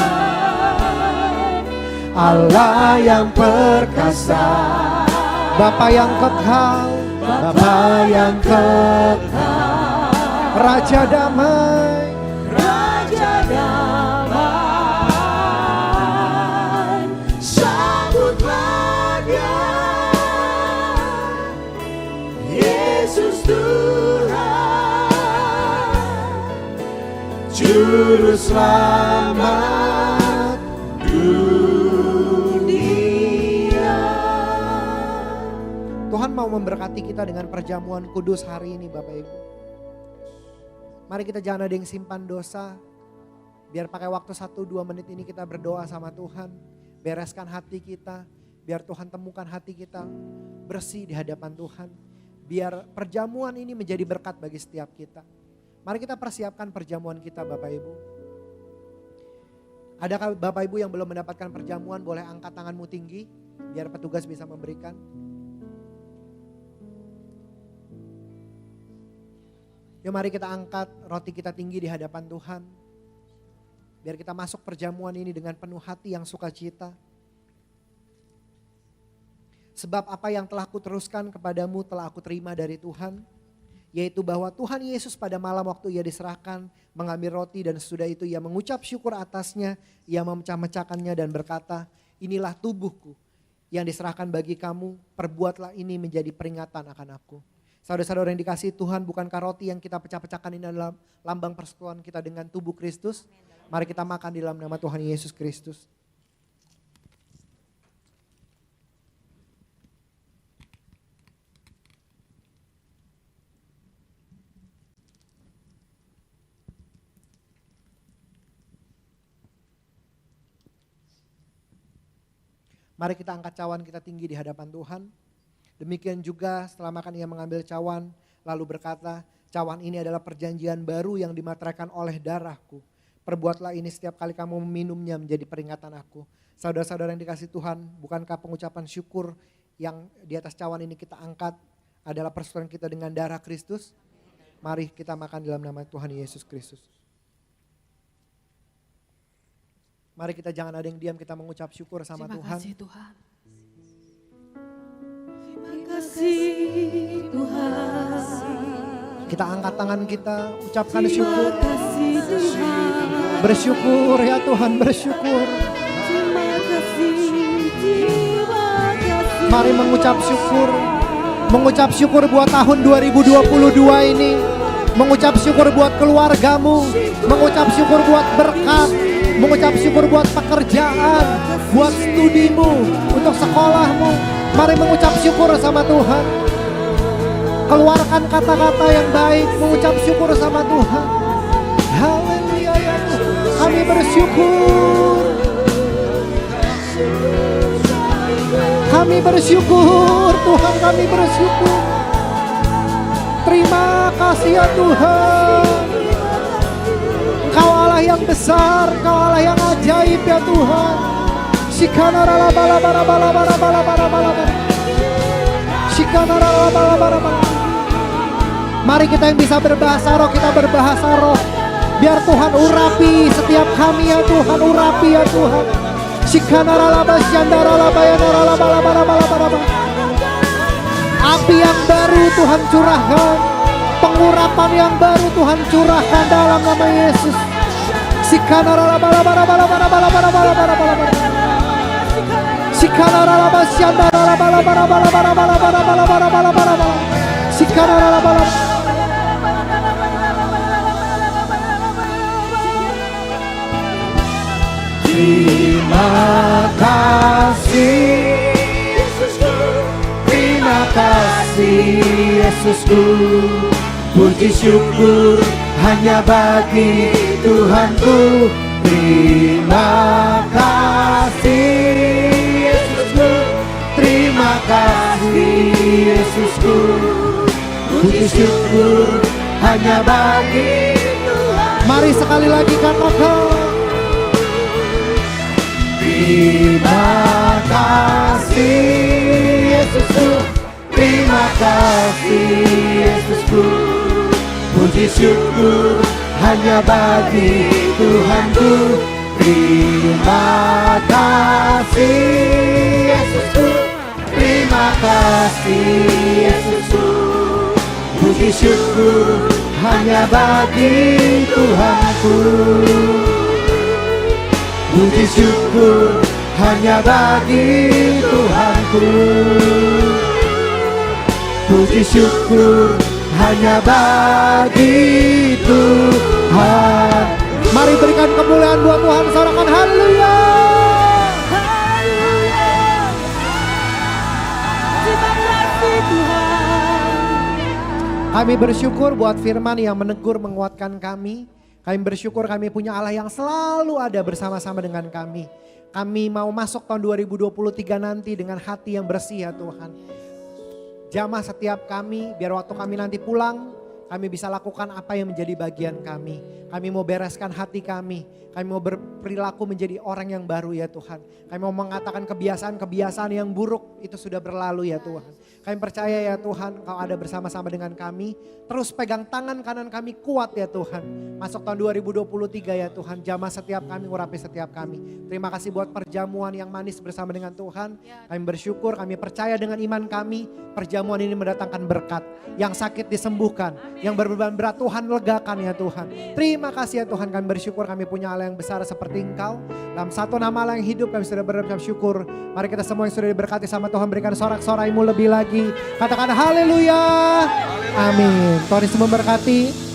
Allah yang perkasa, Bapa yang kekal, Bapa yang kekal, Raja damai, Raja damai. Sambutlah Dia, Yesus Tuhan, Juru Selamat dunia. Tuhan mau memberkati kita dengan perjamuan kudus hari ini Bapak Ibu. Mari kita jangan ada yang simpan dosa. Biar pakai waktu 1-2 menit ini kita berdoa sama Tuhan. Bereskan hati kita. Biar Tuhan temukan hati kita bersih di hadapan Tuhan. Biar perjamuan ini menjadi berkat bagi setiap kita. Mari kita persiapkan perjamuan kita Bapak Ibu. Adakah Bapak Ibu yang belum mendapatkan perjamuan boleh angkat tanganmu tinggi. Biar petugas bisa memberikan. Yuk mari kita angkat roti kita tinggi di hadapan Tuhan. Biar kita masuk perjamuan ini dengan penuh hati yang sukacita. Sebab apa yang telah kuteruskan kepadamu telah aku terima dari Tuhan. Yaitu bahwa Tuhan Yesus pada malam waktu ia diserahkan mengambil roti dan sesudah itu ia mengucap syukur atasnya. Ia memecah-mecahkannya dan berkata, inilah tubuhku yang diserahkan bagi kamu. Perbuatlah ini menjadi peringatan akan aku. Saudara-saudara yang dikasihi Tuhan, bukankah roti yang kita pecah-pecahkan ini adalah lambang persekutuan kita dengan tubuh Kristus? Mari kita makan di dalam nama Tuhan Yesus Kristus. Mari kita angkat cawan kita tinggi di hadapan Tuhan. Demikian juga setelah makan ia mengambil cawan lalu berkata, cawan ini adalah perjanjian baru yang dimateraikan oleh darahku. Perbuatlah ini setiap kali kamu meminumnya menjadi peringatan aku. Saudara-saudara yang dikasihi Tuhan, bukankah pengucapan syukur yang di atas cawan ini kita angkat adalah persekutuan kita dengan darah Kristus? Mari kita makan dalam nama Tuhan Yesus Kristus. Mari kita jangan ada yang diam, kita mengucap syukur sama Tuhan. Terima kasih Tuhan. Terima kasih Tuhan, Kita angkat tangan kita, ucapkan syukur. Terima kasih Tuhan. Bersyukur ya Tuhan, bersyukur. Terima kasih, terima kasih. Mari mengucap syukur. Mengucap syukur buat tahun 2022 ini. Mengucap syukur buat keluargamu. Mengucap syukur buat berkat. Mengucap syukur buat pekerjaan. Buat studimu. Untuk sekolahmu. Mari mengucap syukur sama Tuhan. Keluarkan kata-kata yang baik. Mengucap syukur sama Tuhan. Haleluya ya Tuhan. Kami bersyukur. Kami bersyukur Tuhan, kami bersyukur. Terima kasih ya Tuhan. Engkau Allah yang besar, Engkau Allah yang ajaib ya Tuhan. Shikanarala bala bala bala bala bala bala bala bala. Shikanarala bala bala bala. Mari kita yang bisa berbahasa roh, kita berbahasa roh. Biar Tuhan urapi setiap kami ya Tuhan, urapi ya Tuhan. Api yang baru Tuhan curahkan, pengurapan yang baru Tuhan curahkan dalam nama Yesus. Terima kasih Yesusku, terima kasih Yesusku. Puji syukur hanya bagi Tuhanku. Terima kasih Yesusku, terima kasih Yesusku. Puji syukur hanya bagi Tuhan. Mari sekali lagi katakan. Terima kasih Yesusku, terima kasih Yesusku. Puji syukur hanya bagi Tuhanku. Terima kasih Yesusku, terima kasih Yesusku. Puji syukur hanya bagi Tuhanku. Puji syukur hanya bagi Tuhanku. Puji syukur hanya bagi Tuhan. Mari berikan kemuliaan buat Tuhan, sorakan haleluya. Terima kasih Tuhan. Kami bersyukur buat firman yang menegur, menguatkan kami. Kami bersyukur kami punya Allah yang selalu ada bersama-sama dengan kami. Kami mau masuk tahun 2023 nanti dengan hati yang bersih ya Tuhan. Jamah setiap kami, biar waktu kami nanti pulang, kami bisa lakukan apa yang menjadi bagian kami. Kami mau bereskan hati kami. Kami mau berperilaku menjadi orang yang baru ya Tuhan. Kami mau mengatakan kebiasaan-kebiasaan yang buruk itu sudah berlalu ya Tuhan. Kami percaya ya Tuhan, Kau ada bersama-sama dengan kami. Terus pegang tangan kanan kami kuat ya Tuhan. Masuk tahun 2023 ya Tuhan, jamah setiap kami, urapi setiap kami. Terima kasih buat perjamuan yang manis bersama dengan Tuhan. Kami bersyukur, kami percaya dengan iman kami, perjamuan ini mendatangkan berkat. Yang sakit disembuhkan, yang berbeban berat Tuhan legakan ya Tuhan. Terima kasih ya Tuhan, kami bersyukur kami punya Allah yang besar seperti Engkau. Dalam satu nama Allah yang hidup kami sudah berucap syukur. Mari kita semua yang sudah diberkati sama Tuhan berikan sorak-soraimu lebih lagi. Katakan haleluya. Amin. Tuhan Yesus memberkati.